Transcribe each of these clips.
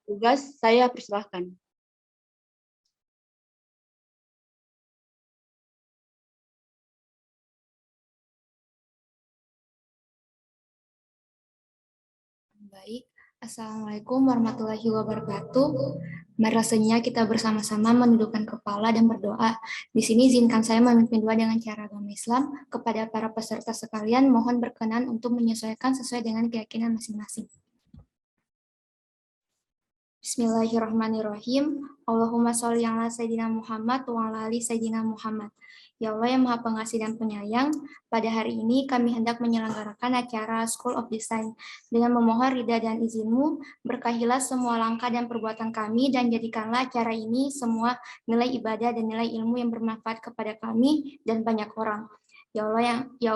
tugas saya persilahkan. Baik, Assalamualaikum warahmatullahi wabarakatuh. Mari rasanya kita bersama-sama menundukkan kepala dan berdoa. Di sini izinkan saya memimpin doa dengan cara agama Islam. Kepada para peserta sekalian, mohon berkenan untuk menyesuaikan sesuai dengan keyakinan masing-masing. Bismillahirrahmanirrahim. Allahumma sholli ala Sayyidina Muhammad wa ala ali Sayyidina Muhammad. Ya Allah yang Maha Pengasih dan Penyayang, pada hari ini kami hendak menyelenggarakan acara School of Design. Dengan memohon ridha dan izin-Mu, berkahilah semua langkah dan perbuatan kami dan jadikanlah acara ini semua nilai ibadah dan nilai ilmu yang bermanfaat kepada kami dan banyak orang. Ya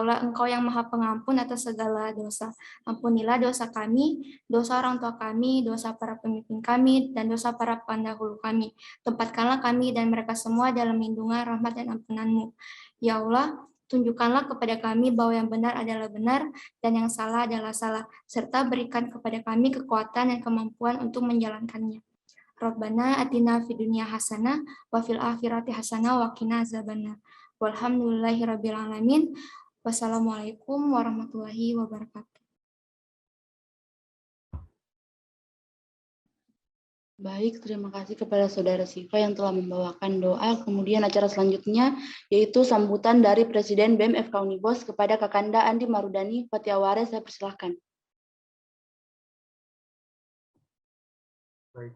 Allah, Engkau yang Maha Pengampun atas segala dosa. Ampunilah dosa kami, dosa orang tua kami, dosa para pemimpin kami, dan dosa para pendahulu kami. Tempatkanlah kami dan mereka semua dalam lindungan, rahmat, dan ampunan-Mu. Ya Allah, tunjukkanlah kepada kami bahwa yang benar adalah benar dan yang salah adalah salah, serta berikan kepada kami kekuatan dan kemampuan untuk menjalankannya. Rabbana atina fid dunya hasanah wa fil akhirati hasanah wa qina azabannar. Walhamdulillahirabbil alamin. Wassalamualaikum warahmatullahi wabarakatuh. Baik, terima kasih kepada Saudara Siva yang telah membawakan doa. Kemudian acara selanjutnya yaitu sambutan dari Presiden BEM FK Unibos kepada Kakanda Andi Marudani Patiaware. Saya persilahkan. Baik,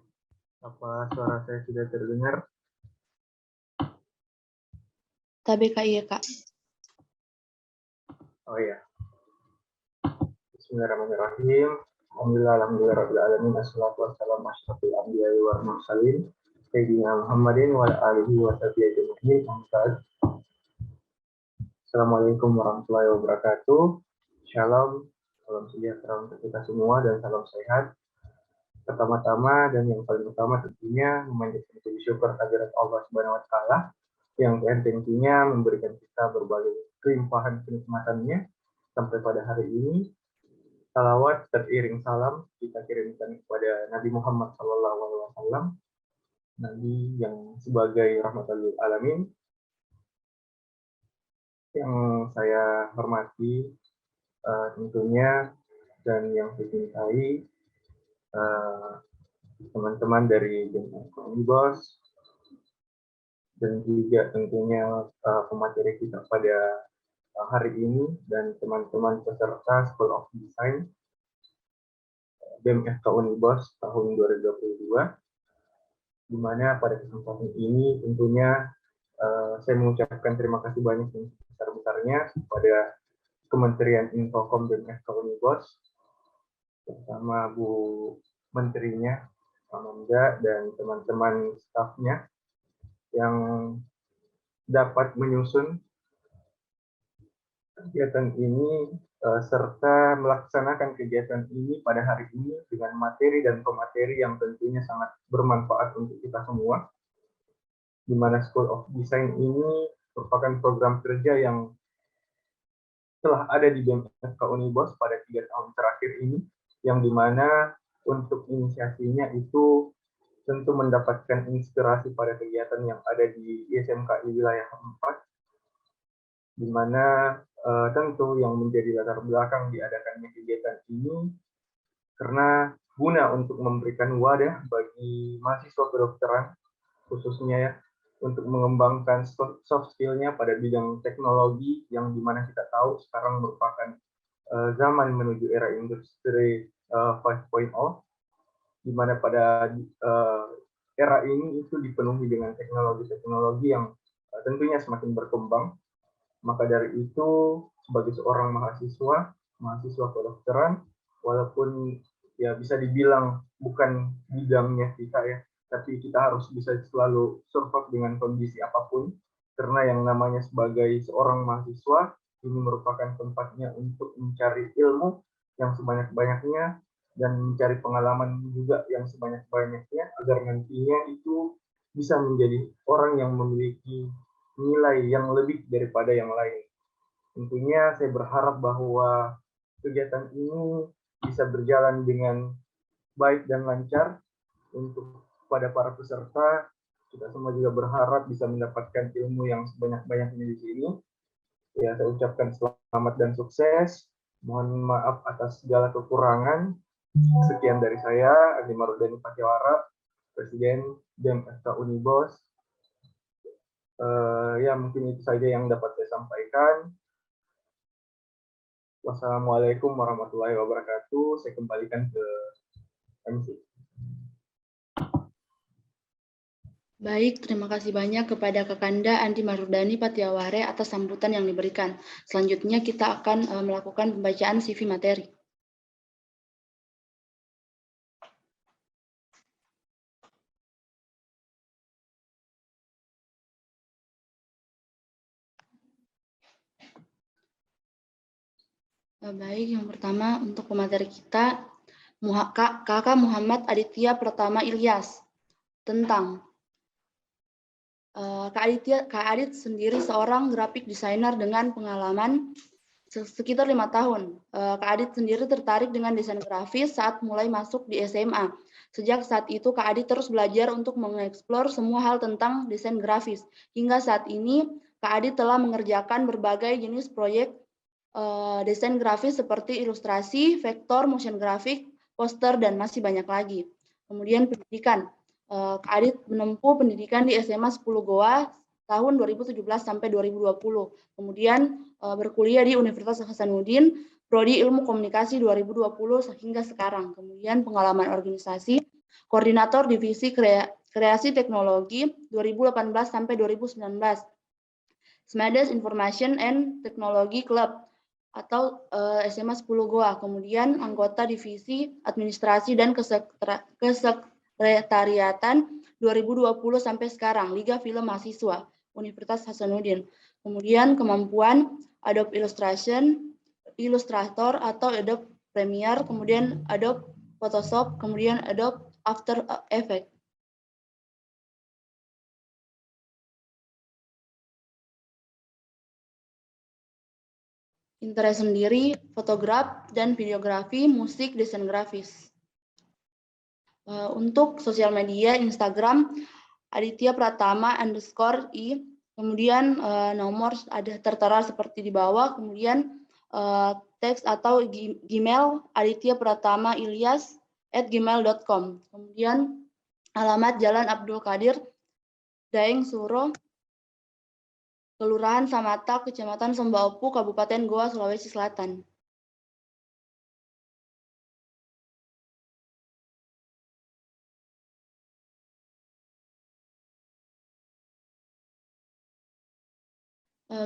apa suara saya sudah terdengar? TBKI, Kak. Oh iya. Bismillahirrahmanirrahim. Alhamdulillahirabbil assalatu wassalamu asyrafil anbiya'i wal mursalin sayyidina Muhammadin wa alihi wa sahbihi ajma'in. Assalamualaikum warahmatullahi wabarakatuh. Shalom, salam sejahtera untuk kita semua dan salam sehat. Pertama-tama dan yang paling utama tentunya memanjatkan puji syukur kehadirat Allah Subhanahu wa taala yang tentunya memberikan kita berbagai kelimpahan kenikmatannya sampai pada hari ini. Salawat teriring salam kita kirimkan kepada Nabi Muhammad SAW, Nabi yang sebagai rahmatan lil alamin. Yang saya hormati tentunya dan yang saya cintai teman-teman dari Unibos dan juga tentunya pemateri kita pada hari ini dan teman-teman peserta School of Design BEM FK Unibos tahun 2022, di mana pada kesempatan ini tentunya saya mengucapkan terima kasih banyak yang sebesar-besarnya kepada Kementerian Infokom BEM FK Unibos bersama Bu Menterinya, Amanda, dan teman-teman stafnya yang dapat menyusun kegiatan ini serta melaksanakan kegiatan ini pada hari ini dengan materi dan pemateri yang tentunya sangat bermanfaat untuk kita semua. Di mana School of Design ini merupakan program kerja yang telah ada di BEM FK Unibos pada 3 tahun terakhir ini, yang dimana untuk inisiasinya itu tentu mendapatkan inspirasi pada kegiatan yang ada di ISMKI wilayah 4, di mana tentu yang menjadi latar belakang diadakannya kegiatan ini karena guna untuk memberikan wadah bagi mahasiswa kedokteran khususnya ya untuk mengembangkan soft skill-nya pada bidang teknologi yang dimana kita tahu sekarang merupakan zaman menuju era industri 5.0, di mana pada era ini itu dipenuhi dengan teknologi-teknologi yang tentunya semakin berkembang. Maka dari itu, sebagai seorang mahasiswa kedokteran, walaupun ya bisa dibilang bukan bidangnya kita ya, tapi kita harus bisa selalu survive dengan kondisi apapun, karena yang namanya sebagai seorang mahasiswa, ini merupakan tempatnya untuk mencari ilmu yang sebanyak-banyaknya, dan mencari pengalaman juga yang sebanyak-banyaknya, agar nantinya itu bisa menjadi orang yang memiliki nilai yang lebih daripada yang lain. Tentunya saya berharap bahwa kegiatan ini bisa berjalan dengan baik dan lancar. Untuk pada para peserta, kita semua juga berharap bisa mendapatkan ilmu yang sebanyak-banyaknya di sini. Ya, saya ucapkan selamat dan sukses. Mohon maaf atas segala kekurangan. Sekian dari saya, Andi Marudani Patiawara, Presiden BEM FK Unibos. Ya, mungkin itu saja yang dapat saya sampaikan. Wassalamualaikum warahmatullahi wabarakatuh. Saya kembalikan ke MC. Baik, terima kasih banyak kepada Kakanda Andi Marudani Patiaware atas sambutan yang diberikan. Selanjutnya kita akan melakukan pembacaan CV materi. Baik, yang pertama untuk pemateri kita, Kakak Muhammad Aditya Pratama Ilyas, tentang Kak Adit sendiri seorang graphic designer dengan pengalaman sekitar 5 tahun. Kak Adit sendiri tertarik dengan desain grafis saat mulai masuk di SMA. Sejak saat itu, Kak Adit terus belajar untuk mengeksplor semua hal tentang desain grafis. Hingga saat ini, Kak Adit telah mengerjakan berbagai jenis proyek desain grafis seperti ilustrasi, vektor, motion grafik, poster, dan masih banyak lagi. Kemudian pendidikan. Kak Adit menempuh pendidikan di SMA 10 Goa tahun 2017 sampai 2020. Kemudian berkuliah di Universitas Hasanuddin, Prodi Ilmu Komunikasi 2020 hingga sekarang. Kemudian pengalaman organisasi, koordinator divisi kreasi teknologi 2018 sampai 2019. Smades Information and Technology Club atau SMA 10 Goa, kemudian anggota divisi administrasi dan kesekretariatan 2020 sampai sekarang, Liga Film Mahasiswa, Universitas Hasanuddin. Kemudian kemampuan Adobe Illustrator atau Adobe Premiere, kemudian Adobe Photoshop, kemudian Adobe After Effects. Interest sendiri, fotograf dan videografi, musik, desain grafis. Untuk sosial media, Instagram, Aditya Pratama _i, kemudian nomor ada tertera seperti di bawah, kemudian teks atau Gmail, Aditya Pratama Ilyas @gmail.com, kemudian alamat Jalan Abdul Qadir, Daeng Suro, Kelurahan Samata, Kecamatan Sembaupu, Kabupaten Goa, Sulawesi Selatan.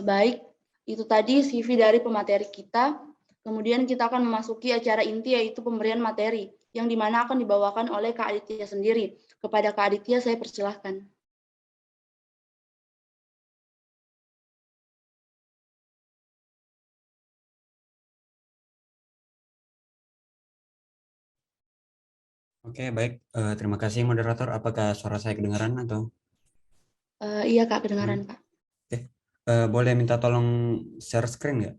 Baik, itu tadi CV dari pemateri kita. Kemudian kita akan memasuki acara inti, yaitu pemberian materi, yang dimana akan dibawakan oleh Kak Aditya sendiri. Kepada Kak Aditya, saya persilahkan. Oke, baik. Terima kasih moderator. Apakah suara saya kedengaran atau? Iya Kak, kedengaran Pak. Oke. Boleh minta tolong share screen nggak?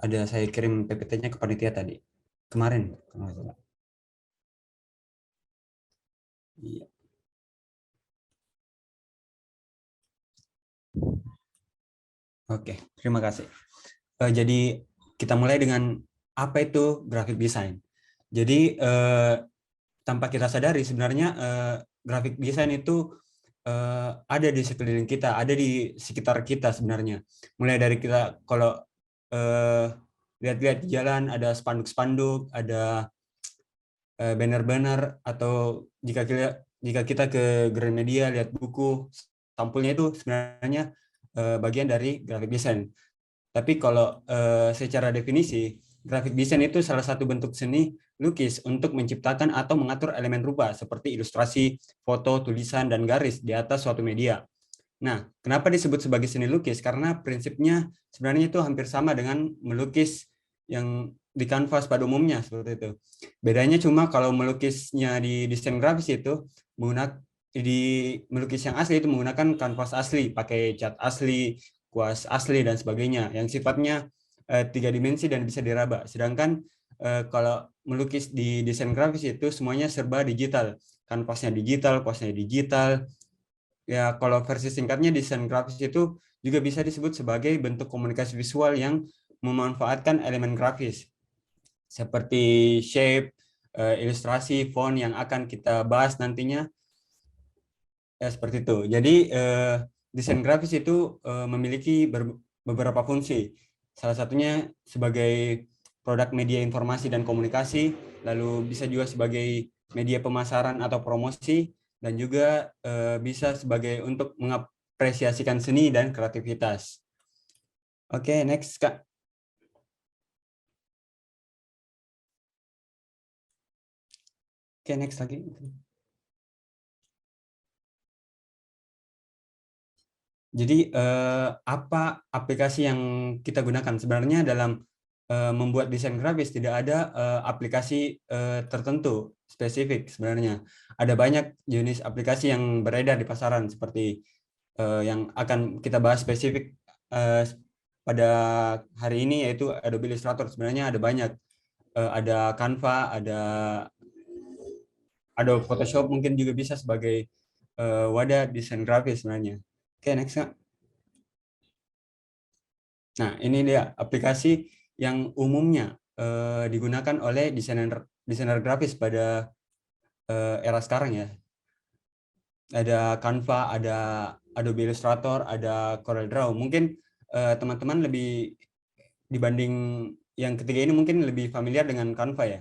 Ada saya kirim PPT-nya ke panitia tadi. Kemarin. Iya. Oke, terima kasih. Jadi kita mulai dengan apa itu graphic design. Jadi tanpa kita sadari sebenarnya graphic design itu ada di sekeliling kita, ada di sekitar kita sebenarnya. Mulai dari kita kalau lihat-lihat di jalan ada spanduk-spanduk, ada banner-banner, atau jika kita ke Gramedia lihat buku, sampulnya itu sebenarnya bagian dari graphic design. Tapi kalau secara definisi, graphic design itu salah satu bentuk seni lukis untuk menciptakan atau mengatur elemen rupa seperti ilustrasi, foto, tulisan, dan garis di atas suatu media. Nah, kenapa disebut sebagai seni lukis? Karena prinsipnya sebenarnya itu hampir sama dengan melukis yang di kanvas pada umumnya, seperti itu. Bedanya cuma kalau melukisnya di desain grafis itu melukis yang asli itu menggunakan kanvas asli, pakai cat asli, kuas asli, dan sebagainya, yang sifatnya 3 dimensi dan bisa diraba. Sedangkan kalau melukis di desain grafis itu semuanya serba digital. Kanvasnya digital, posnya digital. Ya, kalau versi singkatnya desain grafis itu juga bisa disebut sebagai bentuk komunikasi visual yang memanfaatkan elemen grafis seperti shape, ilustrasi, font yang akan kita bahas nantinya. Ya, seperti itu. Jadi desain grafis itu memiliki beberapa fungsi. Salah satunya sebagai produk media informasi dan komunikasi, lalu bisa juga sebagai media pemasaran atau promosi, dan juga bisa sebagai untuk mengapresiasikan seni dan kreativitas. Oke, next Kak. Oke, next lagi. Jadi apa aplikasi yang kita gunakan? Sebenarnya dalam membuat desain grafis tidak ada aplikasi tertentu spesifik sebenarnya. Ada banyak jenis aplikasi yang beredar di pasaran seperti yang akan kita bahas spesifik pada hari ini, yaitu Adobe Illustrator. Sebenarnya ada banyak. Ada Canva, ada Adobe Photoshop, mungkin juga bisa sebagai wadah desain grafis sebenarnya. Oke, next Kak. Nah, ini dia aplikasi yang umumnya digunakan oleh desainer grafis pada era sekarang ya. Ada Canva, ada Adobe Illustrator, ada CorelDRAW. Mungkin teman-teman lebih dibanding yang ketiga ini mungkin lebih familiar dengan Canva ya.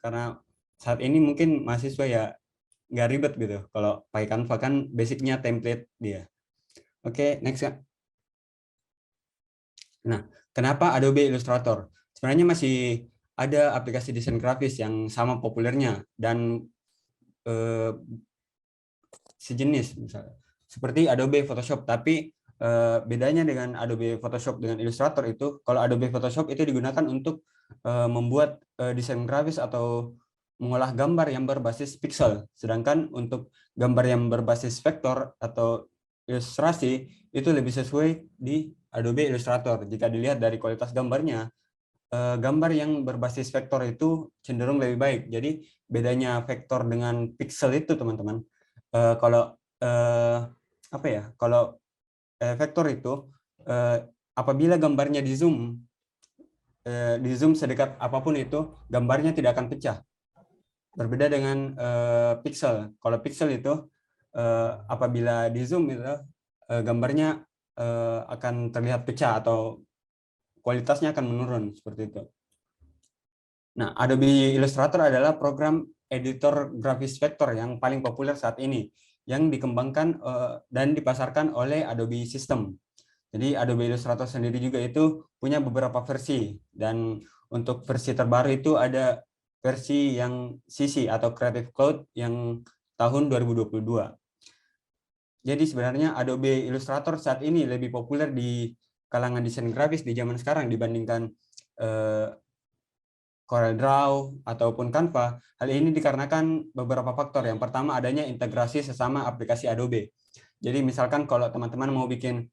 Karena saat ini mungkin mahasiswa ya nggak ribet gitu. Kalau pakai Canva kan basicnya template dia. Oke, next Kak. Nah, kenapa Adobe Illustrator? Sebenarnya masih ada aplikasi desain grafis yang sama populernya dan sejenis, misalnya seperti Adobe Photoshop. Tapi bedanya dengan Adobe Photoshop dengan Illustrator itu, kalau Adobe Photoshop itu digunakan untuk membuat desain grafis atau mengolah gambar yang berbasis pixel, sedangkan untuk gambar yang berbasis vektor atau ilustrasi itu lebih sesuai di Adobe Illustrator. Jika dilihat dari kualitas gambarnya, gambar yang berbasis vektor itu cenderung lebih baik. Jadi bedanya vektor dengan pixel itu teman-teman, kalau apa ya? Kalau vektor itu apabila gambarnya di zoom sedekat apapun itu, gambarnya tidak akan pecah. Berbeda dengan pixel. Kalau pixel itu apabila di zoom itu gambarnya akan terlihat pecah atau kualitasnya akan menurun seperti itu. Nah, Adobe Illustrator adalah program editor grafis vektor yang paling populer saat ini, yang dikembangkan dan dipasarkan oleh Adobe System. Jadi Adobe Illustrator sendiri juga itu punya beberapa versi, dan untuk versi terbaru itu ada versi yang CC atau Creative Cloud yang tahun 2022. Jadi sebenarnya Adobe Illustrator saat ini lebih populer di kalangan desain grafis di zaman sekarang dibandingkan CorelDRAW ataupun Canva. Hal ini dikarenakan beberapa faktor. Yang pertama, adanya integrasi sesama aplikasi Adobe. Jadi misalkan kalau teman-teman mau bikin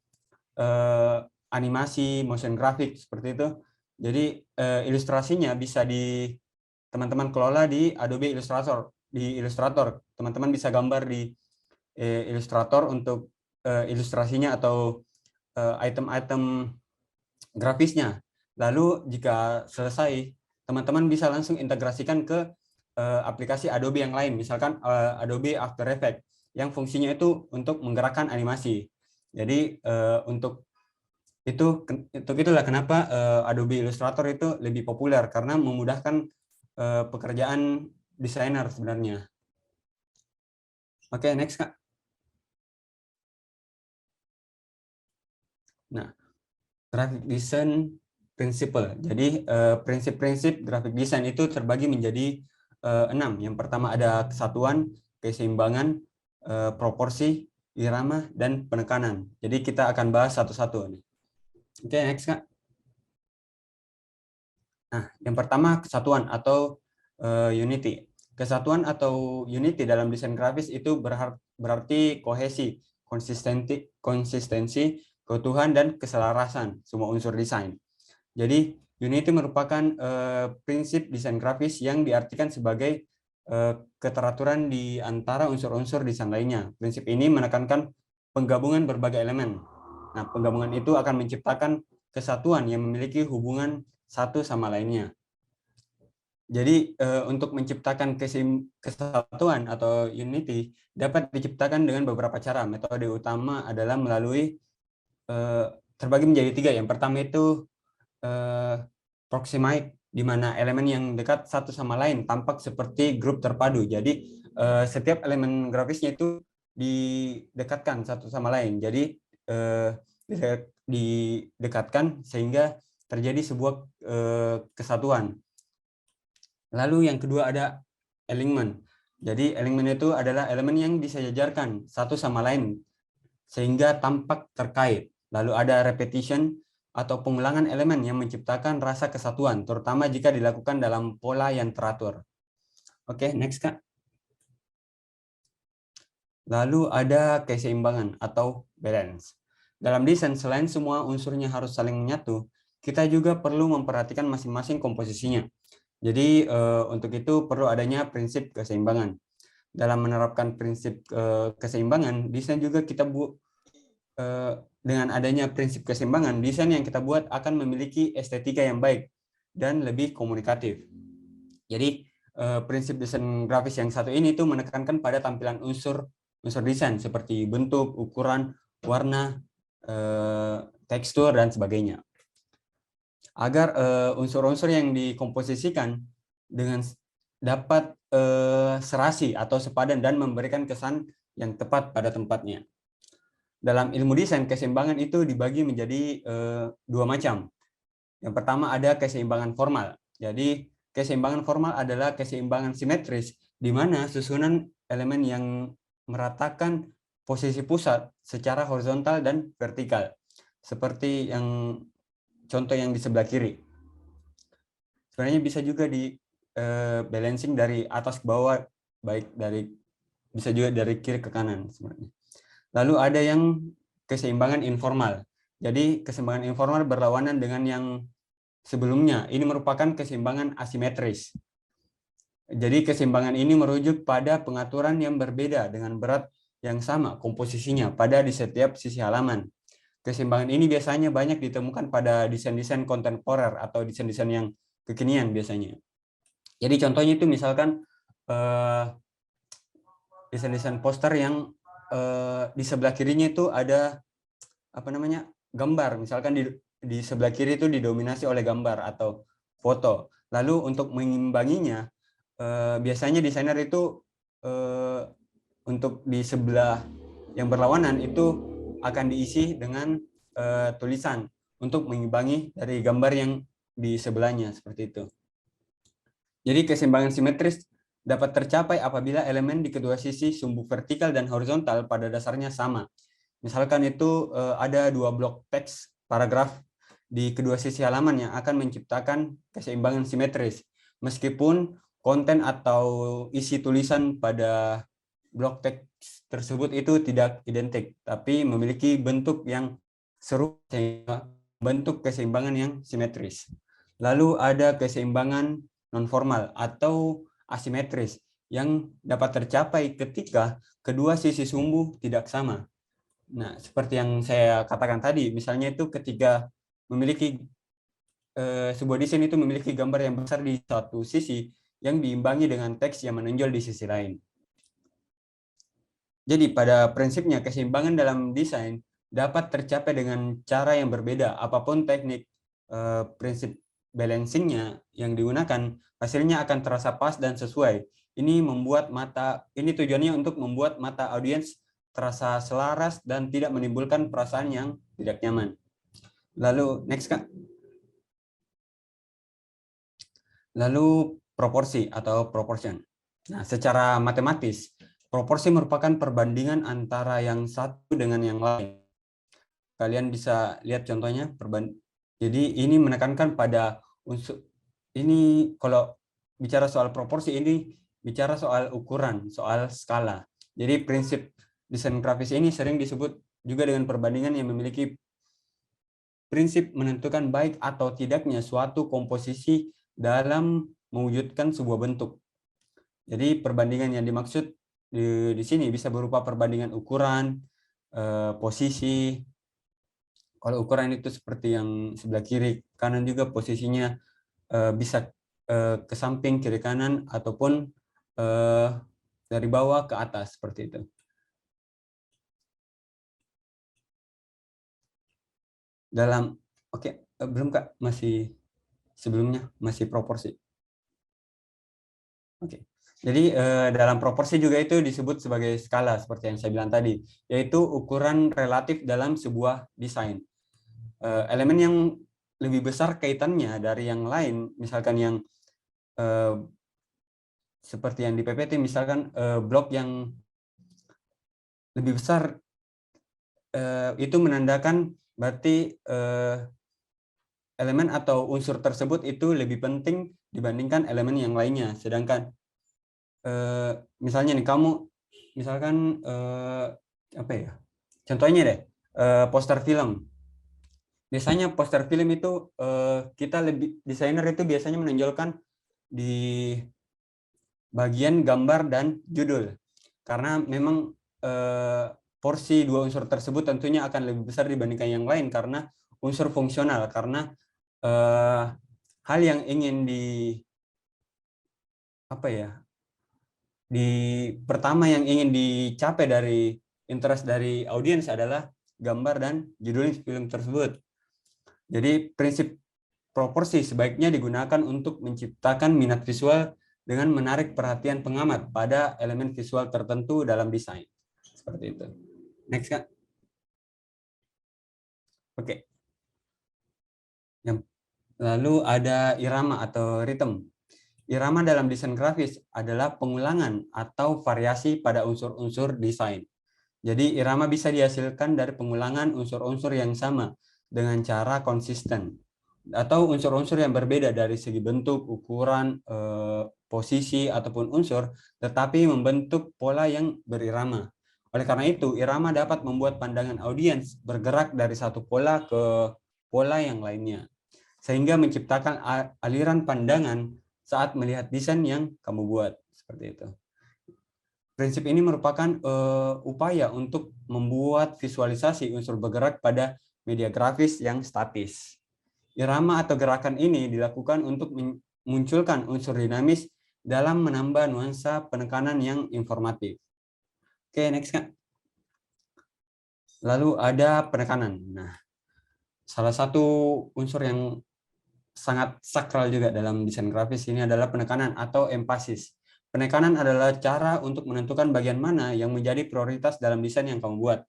animasi, motion graphic seperti itu, jadi ilustrasinya bisa teman-teman kelola di Adobe Illustrator. Di Illustrator, teman-teman bisa gambar di Illustrator untuk ilustrasinya atau item-item grafisnya. Lalu jika selesai, teman-teman bisa langsung integrasikan ke aplikasi Adobe yang lain, misalkan Adobe After Effects yang fungsinya itu untuk menggerakkan animasi. Jadi untuk itulah kenapa Adobe Illustrator itu lebih populer, karena memudahkan pekerjaan desainer sebenarnya. Oke, next Kak. Nah, graphic design principle. Jadi prinsip-prinsip graphic design itu terbagi menjadi 6. Yang pertama ada kesatuan, keseimbangan, proporsi, irama, dan penekanan. Jadi kita akan bahas satu-satu. Oke, next Kak. Nah, yang pertama kesatuan atau unity. Kesatuan atau unity dalam desain grafis itu berarti kohesi, konsistensi, keutuhan, dan keselarasan semua unsur desain. Jadi Unity merupakan prinsip desain grafis yang diartikan sebagai keteraturan di antara unsur-unsur desain lainnya. Prinsip ini menekankan penggabungan berbagai elemen. Nah, penggabungan itu akan menciptakan kesatuan yang memiliki hubungan satu sama lainnya. Jadi untuk menciptakan kesatuan atau unity dapat diciptakan dengan beberapa cara. Metode utama adalah melalui terbagi menjadi 3. Yang pertama itu proximate, di mana elemen yang dekat satu sama lain tampak seperti grup terpadu. Jadi setiap elemen grafisnya itu didekatkan satu sama lain. Jadi didekatkan sehingga terjadi sebuah kesatuan. Lalu yang kedua ada alignment. Jadi alignment itu adalah elemen yang disejajarkan satu sama lain sehingga tampak terkait. Lalu ada repetition atau pengulangan elemen yang menciptakan rasa kesatuan, terutama jika dilakukan dalam pola yang teratur. Oke, next Kak. Lalu ada keseimbangan atau balance. Dalam desain, selain semua unsurnya harus saling menyatu, kita juga perlu memperhatikan masing-masing komposisinya. Jadi untuk itu perlu adanya prinsip keseimbangan. Dalam menerapkan prinsip keseimbangan, desain juga kita dengan adanya prinsip keseimbangan, desain yang kita buat akan memiliki estetika yang baik dan lebih komunikatif. Jadi prinsip desain grafis yang satu ini tuh menekankan pada tampilan unsur desain seperti bentuk, ukuran, warna, tekstur, dan sebagainya. Agar unsur-unsur yang dikomposisikan dengan dapat serasi atau sepadan dan memberikan kesan yang tepat pada tempatnya. Dalam ilmu desain, keseimbangan itu dibagi menjadi 2 macam. Yang pertama ada keseimbangan formal. Jadi keseimbangan formal adalah keseimbangan simetris, di mana susunan elemen yang meratakan posisi pusat secara horizontal dan vertikal. Seperti yang contoh yang di sebelah kiri. Sebenarnya bisa juga di balancing dari atas ke bawah, baik bisa juga dari kiri ke kanan sebenarnya. Lalu ada yang keseimbangan informal. Jadi keseimbangan informal berlawanan dengan yang sebelumnya. Ini merupakan keseimbangan asimetris. Jadi keseimbangan ini merujuk pada pengaturan yang berbeda dengan berat yang sama komposisinya di setiap sisi halaman. Keseimbangan ini biasanya banyak ditemukan pada desain-desain kontemporer atau desain-desain yang kekinian biasanya. Jadi contohnya itu misalkan desain-desain poster yang di sebelah kirinya itu ada gambar. Misalkan di sebelah kiri itu didominasi oleh gambar atau foto. Lalu untuk mengimbanginya biasanya desainer itu untuk di sebelah yang berlawanan itu akan diisi dengan tulisan untuk mengimbangi dari gambar yang di sebelahnya, seperti itu. Jadi keseimbangan simetris dapat tercapai apabila elemen di kedua sisi sumbu vertikal dan horizontal pada dasarnya sama. Misalkan itu ada 2 blok teks paragraf di kedua sisi halaman yang akan menciptakan keseimbangan simetris. Meskipun konten atau isi tulisan pada blok teks tersebut itu tidak identik, tapi memiliki bentuk yang serupa sehingga bentuk keseimbangan yang simetris. Lalu ada keseimbangan non-formal atau asimetris yang dapat tercapai ketika kedua sisi sumbu tidak sama. Nah, seperti yang saya katakan tadi, misalnya itu ketika memiliki sebuah desain itu memiliki gambar yang besar di satu sisi yang diimbangi dengan teks yang menonjol di sisi lain. Jadi pada prinsipnya keseimbangan dalam desain dapat tercapai dengan cara yang berbeda. Apapun teknik prinsip balancingnya yang digunakan, hasilnya akan terasa pas dan sesuai. Ini tujuannya untuk membuat mata audiens terasa selaras dan tidak menimbulkan perasaan yang tidak nyaman. Lalu next Kak. Lalu proporsi atau proportion. Nah, secara matematis, proporsi merupakan perbandingan antara yang satu dengan yang lain. Kalian bisa lihat contohnya. Jadi ini menekankan pada unsur. Ini kalau bicara soal proporsi ini bicara soal ukuran, soal skala. Jadi prinsip desain grafis ini sering disebut juga dengan perbandingan yang memiliki prinsip menentukan baik atau tidaknya suatu komposisi dalam mewujudkan sebuah bentuk. Jadi perbandingan yang dimaksud di sini bisa berupa perbandingan ukuran, posisi. Kalau ukuran itu seperti yang sebelah kiri kanan juga posisinya bisa ke samping kiri kanan ataupun dari bawah ke atas seperti itu. Dalam belum Kak, masih sebelumnya masih proporsi. Oke. Jadi dalam proporsi juga itu disebut sebagai skala seperti yang saya bilang tadi, yaitu ukuran relatif dalam sebuah desain. Elemen yang lebih besar kaitannya dari yang lain, misalkan yang seperti yang di PPT, misalkan blok yang lebih besar itu menandakan berarti elemen atau unsur tersebut itu lebih penting dibandingkan elemen yang lainnya. Sedangkan misalnya nih kamu misalkan apa ya? Contohnya deh poster film. Biasanya poster film itu kita desainer itu biasanya menonjolkan di bagian gambar dan judul. Karena memang porsi dua unsur tersebut tentunya akan lebih besar dibandingkan yang lain karena unsur fungsional, karena hal yang ingin pertama yang ingin dicapai dari interest dari audiens adalah gambar dan judul film tersebut. Jadi prinsip proporsi sebaiknya digunakan untuk menciptakan minat visual dengan menarik perhatian pengamat pada elemen visual tertentu dalam desain. Seperti itu. Next, Kak. Oke. Lalu ada irama atau rhythm. Irama dalam desain grafis adalah pengulangan atau variasi pada unsur-unsur desain. Jadi irama bisa dihasilkan dari pengulangan unsur-unsur yang sama dengan cara konsisten. Atau unsur-unsur yang berbeda dari segi bentuk, ukuran, posisi, ataupun unsur, tetapi membentuk pola yang berirama. Oleh karena itu, irama dapat membuat pandangan audiens bergerak dari satu pola ke pola yang lainnya, sehingga menciptakan aliran pandangan saat melihat desain yang kamu buat. Seperti itu. Prinsip ini merupakan upaya untuk membuat visualisasi unsur bergerak pada media grafis yang statis. Irama atau gerakan ini dilakukan untuk memunculkan unsur dinamis dalam menambah nuansa penekanan yang informatif. Oke, next, Kak. Lalu ada penekanan. Nah, salah satu unsur yang sangat sakral juga dalam desain grafis ini adalah penekanan atau empasis. Penekanan adalah cara untuk menentukan bagian mana yang menjadi prioritas dalam desain yang kamu buat.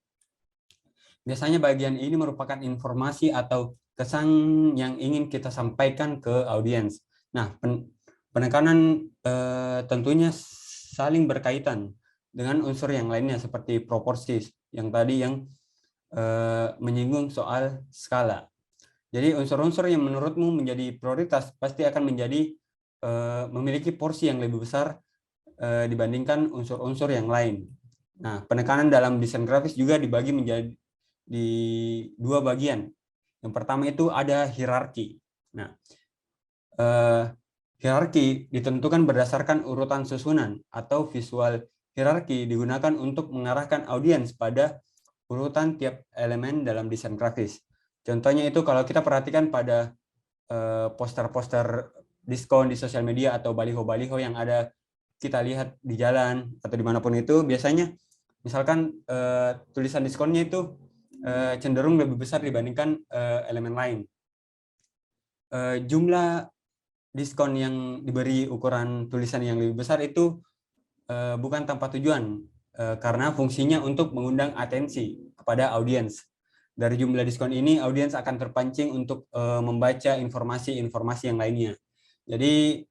Biasanya bagian ini merupakan informasi atau kesan yang ingin kita sampaikan ke audiens. Nah, penekanan tentunya saling berkaitan dengan unsur yang lainnya seperti proporsi yang tadi yang menyinggung soal skala. Jadi unsur-unsur yang menurutmu menjadi prioritas pasti akan menjadi memiliki porsi yang lebih besar dibandingkan unsur-unsur yang lain. Nah, penekanan dalam desain grafis juga dibagi menjadi di dua bagian. Yang pertama itu ada hierarki. Nah, hierarki ditentukan berdasarkan urutan susunan atau visual hierarki digunakan untuk mengarahkan audiens pada urutan tiap elemen dalam desain grafis. Contohnya itu kalau kita perhatikan pada poster-poster diskon di sosial media atau baliho-baliho yang ada kita lihat di jalan atau dimanapun itu, biasanya misalkan tulisan diskonnya itu cenderung lebih besar dibandingkan elemen lain. Jumlah diskon yang diberi ukuran tulisan yang lebih besar itu bukan tanpa tujuan, karena fungsinya untuk mengundang atensi kepada audiens. Dari jumlah diskon ini, audiens akan terpancing untuk membaca informasi-informasi yang lainnya. Jadi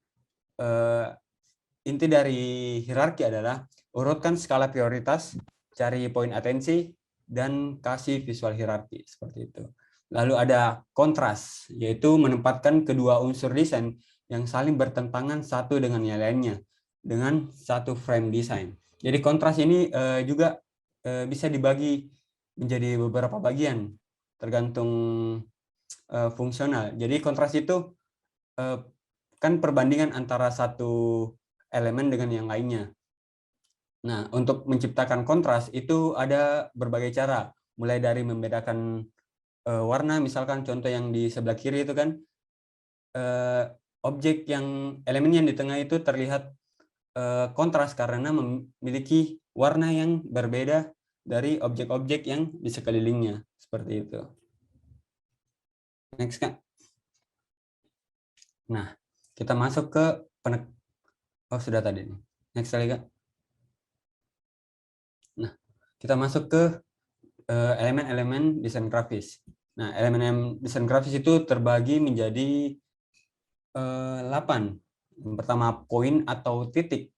inti dari hierarki adalah urutkan skala prioritas, cari poin atensi, dan kasih visual hierarki seperti itu. Lalu ada kontras, yaitu menempatkan kedua unsur desain yang saling bertentangan satu dengan yang lainnya dengan satu frame desain. Jadi kontras ini juga bisa dibagi menjadi beberapa bagian tergantung fungsional. Jadi kontras itu kan perbandingan antara satu elemen dengan yang lainnya. Nah, untuk menciptakan kontras itu ada berbagai cara, mulai dari membedakan warna, misalkan contoh yang di sebelah kiri itu kan objek yang elemen yang di tengah itu terlihat kontras karena memiliki warna yang berbeda dari objek-objek yang di sekelilingnya, seperti itu. Next, Kak. Nah, kita masuk ke oh, sudah tadi nih. Next kali, Kak. Nah, kita masuk ke elemen-elemen desain grafis. Nah, elemen desain grafis itu terbagi menjadi 8. Yang pertama poin atau titik.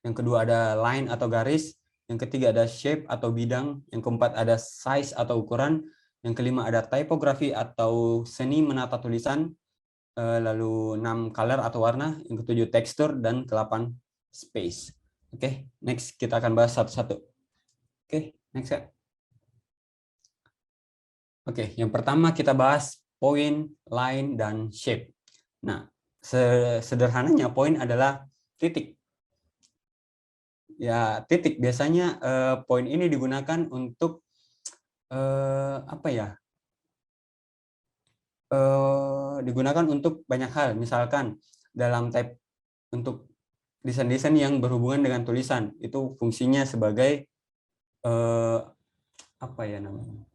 Yang kedua ada line atau garis. Yang ketiga ada shape atau bidang. Yang keempat ada size atau ukuran. Yang kelima ada typography atau seni menata tulisan. Lalu 6 color atau warna. Yang ketujuh tekstur. Dan ke-8 space. Oke, next kita akan bahas satu-satu. Oke, next ya. Oke, yang pertama kita bahas point, line, dan shape. Nah, sederhananya poin adalah titik. Ya, titik biasanya poin ini digunakan untuk apa ya? Digunakan untuk banyak hal. Misalkan dalam type untuk desain-desain yang berhubungan dengan tulisan, itu fungsinya sebagai apa ya namanya?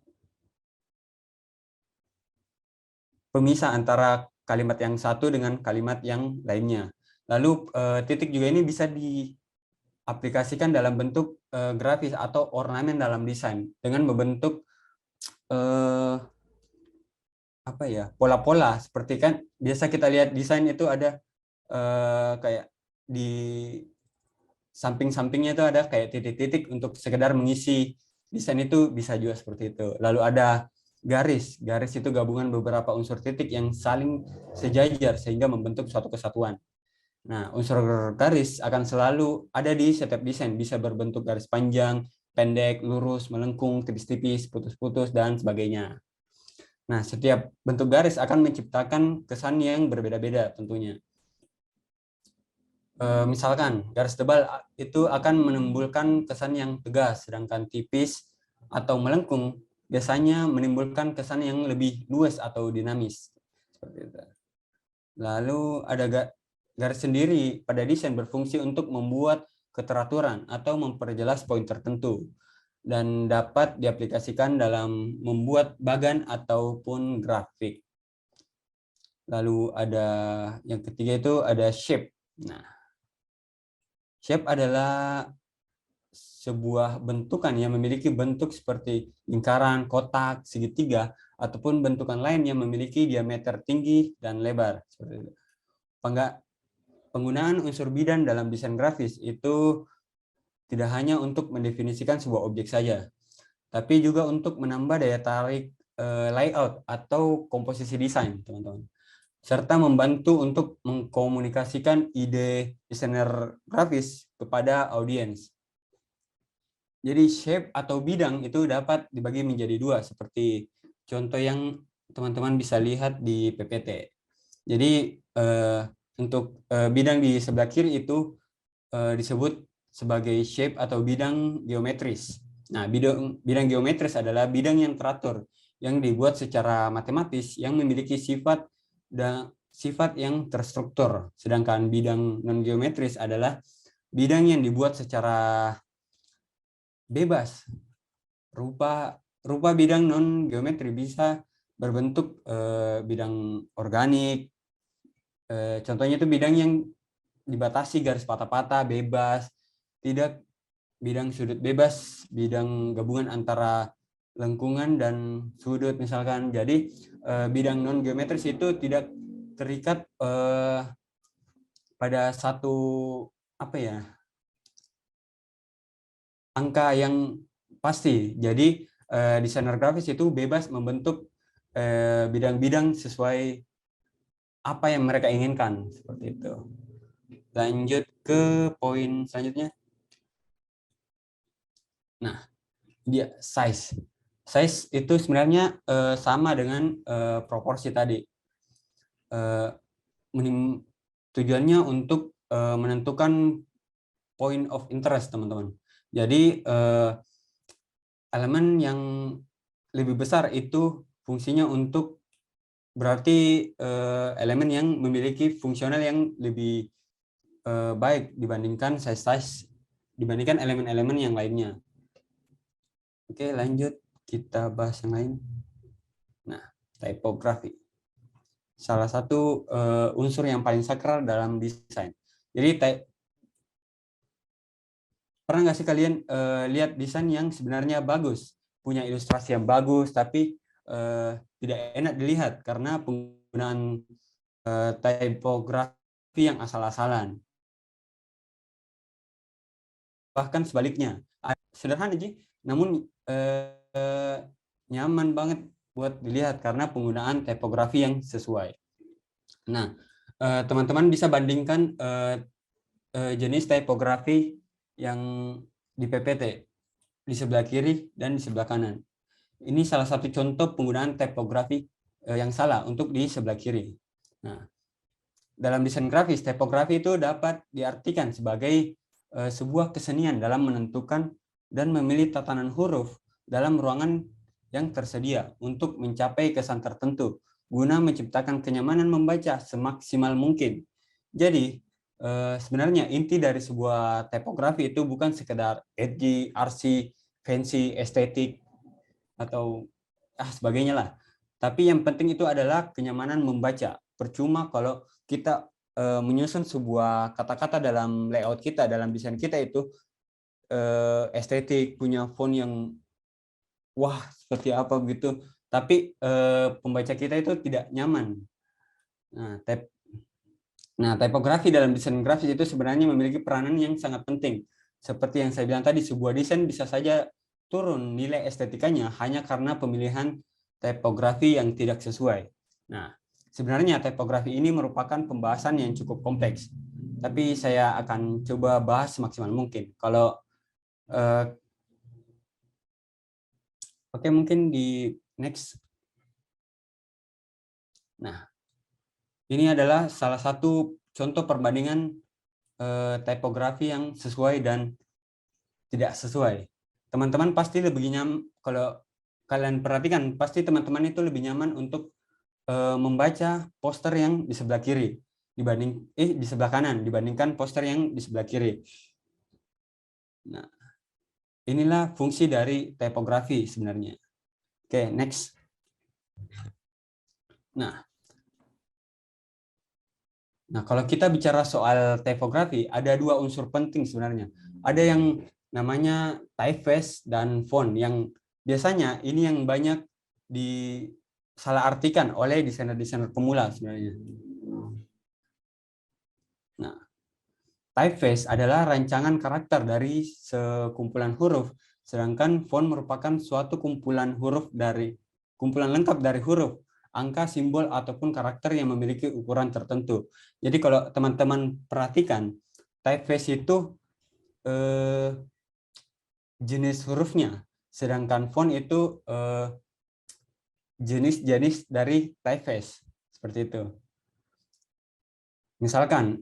Pemisah antara kalimat yang satu dengan kalimat yang lainnya. Lalu titik juga ini bisa diaplikasikan dalam bentuk grafis atau ornamen dalam desain dengan membentuk apa ya, pola-pola, seperti kan biasa kita lihat desain itu ada kayak di samping-sampingnya itu ada kayak titik-titik untuk sekedar mengisi desain, itu bisa juga seperti itu. Lalu ada garis. Garis itu gabungan beberapa unsur titik yang saling sejajar sehingga membentuk suatu kesatuan. Nah, unsur garis akan selalu ada di setiap desain, bisa berbentuk garis panjang, pendek, lurus, melengkung, tipis-tipis, putus-putus, dan sebagainya. Nah, setiap bentuk garis akan menciptakan kesan yang berbeda-beda tentunya. Misalkan garis tebal itu akan menimbulkan kesan yang tegas, sedangkan tipis atau melengkung biasanya menimbulkan kesan yang lebih luas atau dinamis. Seperti itu. Lalu ada garis sendiri pada desain berfungsi untuk membuat keteraturan atau memperjelas poin tertentu dan dapat diaplikasikan dalam membuat bagan ataupun grafik. Lalu ada yang ketiga itu ada shape. Nah, shape adalah sebuah bentukan yang memiliki bentuk seperti lingkaran, kotak, segitiga, ataupun bentukan lain yang memiliki diameter tinggi dan lebar. Seperti itu. Penggunaan unsur bidang dalam desain grafis itu tidak hanya untuk mendefinisikan sebuah objek saja, tapi juga untuk menambah daya tarik layout atau komposisi desain, teman-teman, serta membantu untuk mengkomunikasikan ide desainer grafis kepada audiens. Jadi shape atau bidang itu dapat dibagi menjadi dua, seperti contoh yang teman-teman bisa lihat di PPT. Jadi untuk bidang di sebelah kiri itu disebut sebagai shape atau bidang geometris. Nah, bidang geometris adalah bidang yang teratur, yang dibuat secara matematis, yang memiliki sifat yang terstruktur. Sedangkan bidang non-geometris adalah bidang yang dibuat secara bebas. Rupa bidang non-geometri bisa berbentuk bidang organik. Contohnya itu bidang yang dibatasi garis patah-patah, bebas, tidak bidang sudut bebas, bidang gabungan antara lengkungan dan sudut misalkan. Jadi bidang non-geometris itu tidak terikat pada satu angka yang pasti. Jadi desainer grafis itu bebas membentuk bidang-bidang sesuai apa yang mereka inginkan, seperti itu. Lanjut ke poin selanjutnya. Nah, dia size. size itu sebenarnya sama dengan proporsi tadi. Tujuannya untuk menentukan point of interest, teman-teman. Jadi elemen yang lebih besar itu fungsinya untuk berarti elemen yang memiliki fungsional yang lebih baik dibandingkan size dibandingkan elemen-elemen yang lainnya. Oke, lanjut kita bahas yang lain. Nah, tipografi. Salah satu unsur yang paling sakral dalam desain. Jadi pernah nggak sih kalian lihat desain yang sebenarnya bagus, punya ilustrasi yang bagus, tapi tidak enak dilihat karena penggunaan tipografi yang asal-asalan. Bahkan sebaliknya, sederhana aja, namun nyaman banget buat dilihat karena penggunaan tipografi yang sesuai. Nah, teman-teman bisa bandingkan jenis tipografi yang di PPT di sebelah kiri dan di sebelah kanan. Ini salah satu contoh penggunaan tipografi yang salah untuk di sebelah kiri. Nah, dalam desain grafis, tipografi itu dapat diartikan sebagai sebuah kesenian dalam menentukan dan memilih tatanan huruf dalam ruangan yang tersedia untuk mencapai kesan tertentu guna menciptakan kenyamanan membaca semaksimal mungkin. Jadi, sebenarnya inti dari sebuah tipografi itu bukan sekedar edgy, artsy, fancy, estetik, atau sebagainya lah. Tapi yang penting itu adalah kenyamanan membaca. Percuma kalau kita menyusun sebuah kata-kata dalam layout kita, dalam desain kita itu estetik, punya font yang wah seperti apa gitu, tapi pembaca kita itu tidak nyaman. Nah, tipografi dalam desain grafis itu sebenarnya memiliki peranan yang sangat penting. Seperti yang saya bilang tadi, sebuah desain bisa saja turun nilai estetikanya hanya karena pemilihan tipografi yang tidak sesuai. Nah, sebenarnya tipografi ini merupakan pembahasan yang cukup kompleks, tapi saya akan coba bahas semaksimal mungkin. Kalau oke, mungkin di next. Nah, ini adalah salah satu contoh perbandingan tipografi yang sesuai dan tidak sesuai. Teman-teman pasti lebih nyaman, kalau kalian perhatikan, pasti teman-teman itu lebih nyaman untuk membaca poster yang di sebelah kiri di sebelah kanan dibandingkan poster yang di sebelah kiri. Nah, inilah fungsi dari tipografi sebenarnya. Oke, next. Nah, kalau kita bicara soal tipografi, ada dua unsur penting sebenarnya. Ada yang namanya typeface dan font, yang biasanya ini yang banyak disalahartikan oleh desainer-desainer pemula sebenarnya. Nah, typeface adalah rancangan karakter dari sekumpulan huruf, sedangkan font merupakan suatu kumpulan lengkap dari huruf, angka, simbol, ataupun karakter yang memiliki ukuran tertentu. Jadi kalau teman-teman perhatikan, typeface itu jenis hurufnya, sedangkan font itu jenis-jenis dari typeface. Seperti itu. Misalkan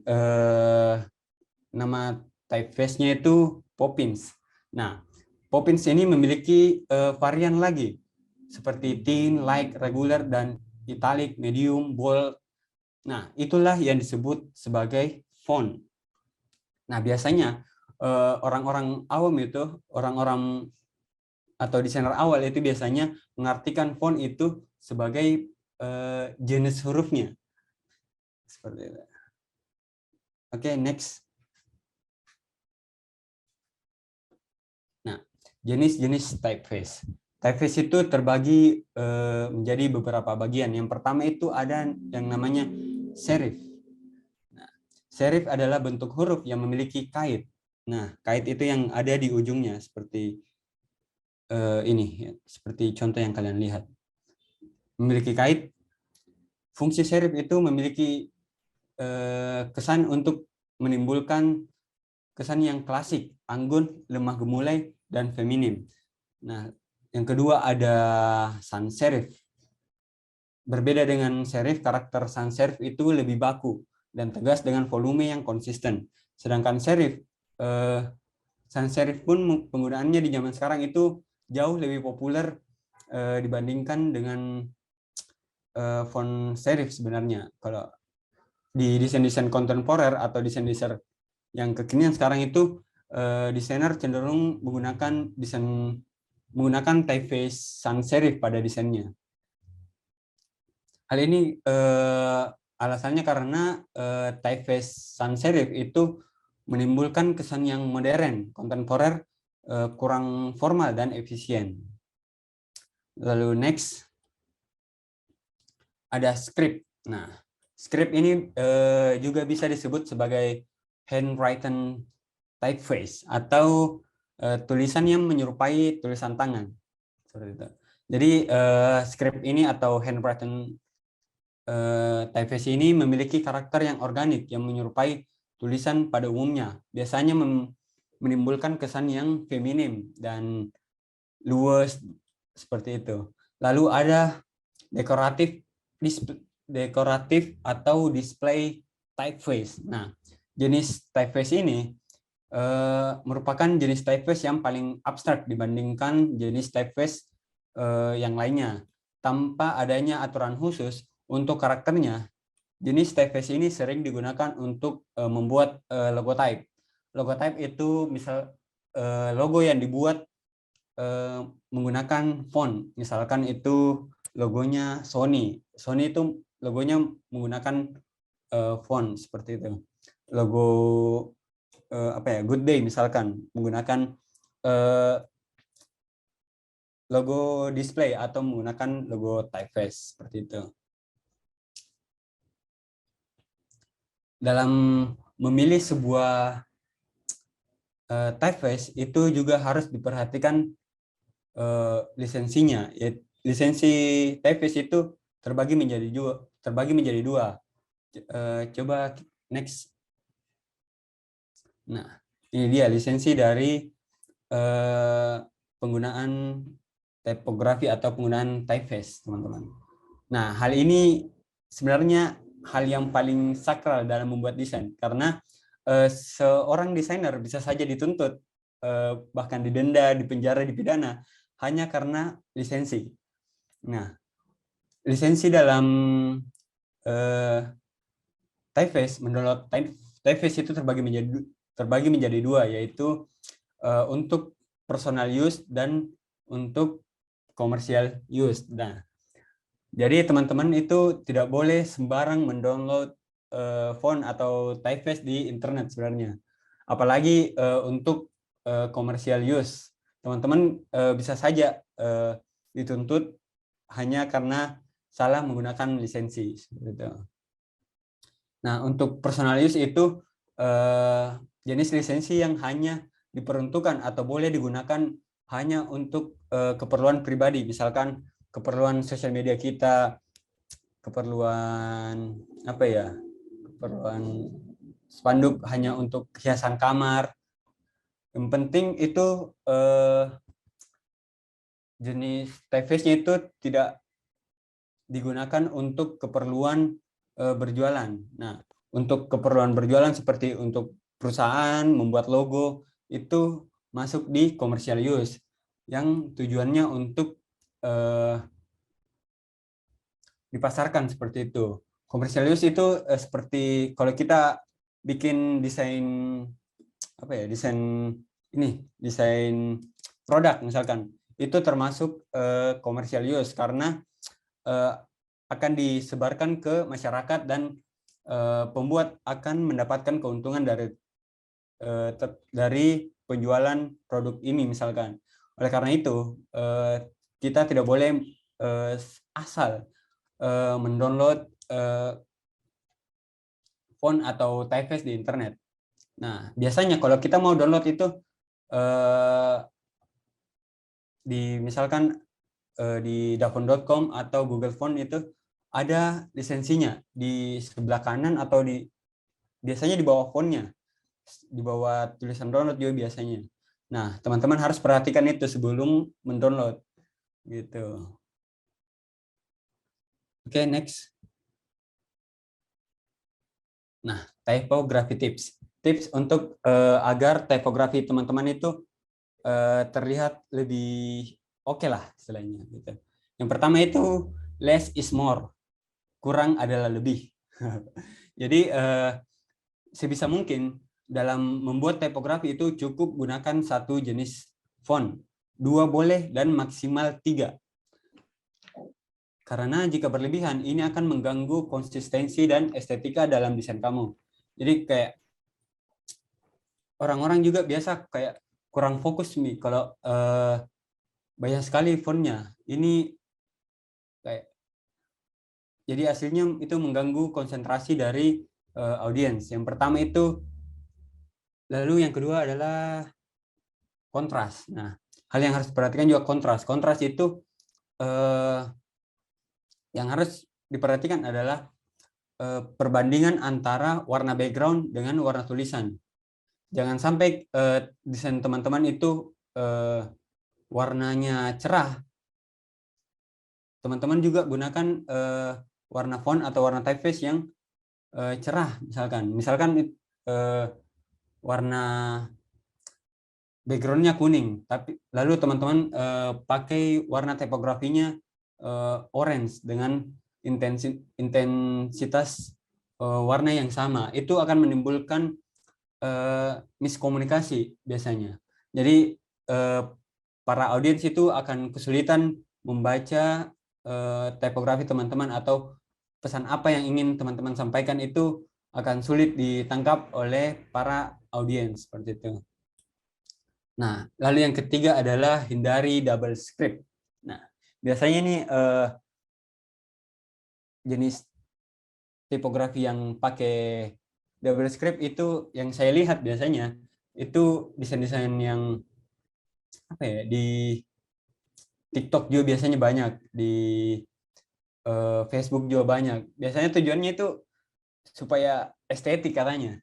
nama typeface-nya itu Poppins. Nah, Poppins ini memiliki varian lagi, seperti thin, light, regular, dan italic, medium, bold. Nah, itulah yang disebut sebagai font. Nah, biasanya orang-orang awam itu, orang-orang atau desainer awal itu biasanya mengartikan font itu sebagai jenis hurufnya. Seperti itu. Oke, next. Nah, jenis-jenis typeface. Typeface itu terbagi menjadi beberapa bagian. Yang pertama itu ada yang namanya serif. Nah, serif adalah bentuk huruf yang memiliki kait. Nah, kait itu yang ada di ujungnya seperti ini, seperti contoh yang kalian lihat. Memiliki kait. Fungsi serif itu memiliki kesan untuk menimbulkan kesan yang klasik, anggun, lemah gemulai, dan feminim. Nah, Yang kedua ada sans serif. Berbeda dengan serif, karakter sans serif itu lebih baku dan tegas dengan volume yang konsisten. Sedangkan serif, sans serif pun penggunaannya di zaman sekarang itu jauh lebih populer dibandingkan dengan font serif sebenarnya. Kalau di desain-desain kontemporer atau desain-desain yang kekinian sekarang itu desainer cenderung menggunakan typeface sans serif pada desainnya. Hal ini alasannya karena typeface sans serif itu menimbulkan kesan yang modern, kontemporer, kurang formal dan efisien. Lalu next ada script. Nah, script ini juga bisa disebut sebagai handwritten typeface atau tulisan yang menyerupai tulisan tangan. Seperti itu. Jadi script ini atau handwritten typeface ini memiliki karakter yang organik yang menyerupai tulisan pada umumnya. Biasanya menimbulkan kesan yang feminim dan luwes seperti itu. Lalu ada dekoratif atau display typeface. Nah, jenis typeface ini merupakan jenis typeface yang paling abstrak dibandingkan jenis typeface yang lainnya. Tanpa adanya aturan khusus untuk karakternya, jenis typeface ini sering digunakan untuk membuat logotype. Logotype itu misal logo yang dibuat menggunakan font. Misalkan itu logonya Sony. Sony itu logonya menggunakan font seperti itu. Logo Good Day misalkan menggunakan logo display atau menggunakan logo typeface seperti itu. Dalam memilih sebuah typeface itu juga harus diperhatikan lisensinya. Lisensi typeface itu terbagi menjadi dua. Coba next. Nah, ini dia lisensi dari penggunaan tipografi atau penggunaan typeface, teman-teman. Nah, hal ini sebenarnya hal yang paling sakral dalam membuat desain, karena seorang desainer bisa saja dituntut, bahkan didenda, dipenjara, dipidana, hanya karena lisensi. Nah, lisensi dalam typeface, mendownload typeface itu terbagi menjadi dua, yaitu untuk personal use dan untuk commercial use. Nah, jadi teman-teman itu tidak boleh sembarang mendownload font atau typeface di internet sebenarnya. Apalagi untuk commercial use. Teman-teman bisa saja dituntut hanya karena salah menggunakan lisensi. Nah, untuk personal use itu jenis lisensi yang hanya diperuntukkan atau boleh digunakan hanya untuk keperluan pribadi, misalkan keperluan sosial media kita, keperluan keperluan spanduk hanya untuk hiasan kamar. Yang penting itu jenis typeface-nya itu tidak digunakan untuk keperluan berjualan. Nah, untuk keperluan berjualan seperti untuk perusahaan membuat logo itu masuk di commercial use yang tujuannya untuk dipasarkan seperti itu. Commercial use itu seperti kalau kita bikin desain desain produk misalkan, itu termasuk commercial use karena akan disebarkan ke masyarakat dan pembuat akan mendapatkan keuntungan dari penjualan produk ini misalkan. Oleh karena itu kita tidak boleh asal mendownload font atau typeface di internet. Nah, biasanya kalau kita mau download itu misalkan di davon.com atau Google Font itu ada lisensinya di sebelah kanan atau biasanya di bawah fontnya, di bawah tulisan download juga biasanya. Nah, teman-teman harus perhatikan itu sebelum mendownload. gitu. Oke, next. Nah, typography tips. Tips untuk agar tipografi teman-teman itu terlihat lebih oke lah istilahnya. Gitu. Yang pertama itu less is more. Kurang adalah lebih. Jadi sebisa mungkin dalam membuat tipografi itu cukup gunakan satu jenis font. 2 boleh dan maksimal 3. Karena jika berlebihan, ini akan mengganggu konsistensi dan estetika dalam desain kamu. Jadi kayak orang-orang juga biasa kayak kurang fokus nih kalau banyak sekali fontnya. Ini kayak jadi hasilnya itu mengganggu konsentrasi dari audiens. Yang pertama itu, lalu yang kedua adalah kontras. Nah, hal yang harus diperhatikan juga kontras. Kontras itu yang harus diperhatikan adalah perbandingan antara warna background dengan warna tulisan. Jangan sampai desain teman-teman itu warnanya cerah. Teman-teman juga gunakan warna font atau warna typeface yang cerah, misalkan warna backgroundnya kuning, tapi lalu teman-teman pakai warna tipografinya orange dengan intensitas warna yang sama, itu akan menimbulkan miskomunikasi biasanya. Jadi para audiens itu akan kesulitan membaca tipografi teman-teman, atau pesan apa yang ingin teman-teman sampaikan itu akan sulit ditangkap oleh para audiens seperti itu. Nah, lalu yang ketiga adalah hindari double script. Nah, biasanya nih jenis tipografi yang pakai double script itu yang saya lihat biasanya itu desain-desain yang apa ya, di TikTok juga biasanya banyak, di Facebook juga banyak. Biasanya tujuannya itu supaya estetik katanya.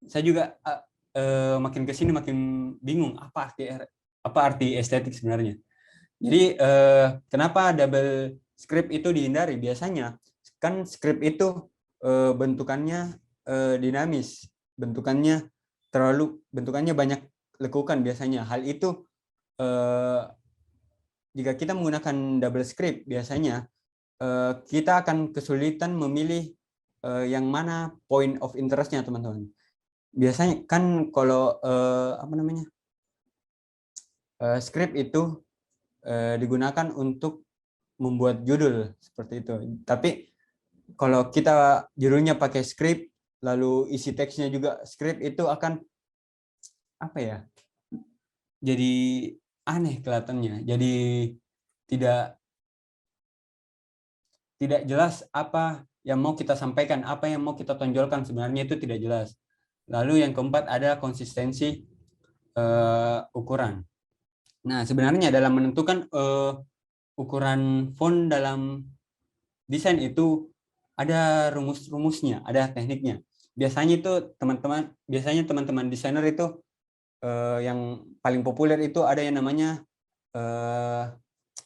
Saya juga makin kesini makin bingung apa arti estetik sebenarnya. Jadi kenapa double script itu dihindari? Biasanya kan script itu bentukannya dinamis, bentukannya banyak lekukan biasanya. Hal itu jika kita menggunakan double script biasanya kita akan kesulitan memilih yang mana point of interest-nya, teman-teman. Biasanya kan kalau script itu digunakan untuk membuat judul seperti itu. Tapi kalau kita judulnya pakai script, lalu isi teksnya juga script, itu akan apa ya? Jadi aneh kelihatannya. Jadi tidak jelas apa yang mau kita sampaikan, apa yang mau kita tonjolkan, sebenarnya itu tidak jelas. Lalu yang keempat ada konsistensi ukuran. Nah, sebenarnya dalam menentukan ukuran font dalam desain itu ada rumus-rumusnya, ada tekniknya. Biasanya teman-teman desainer itu yang paling populer itu ada yang namanya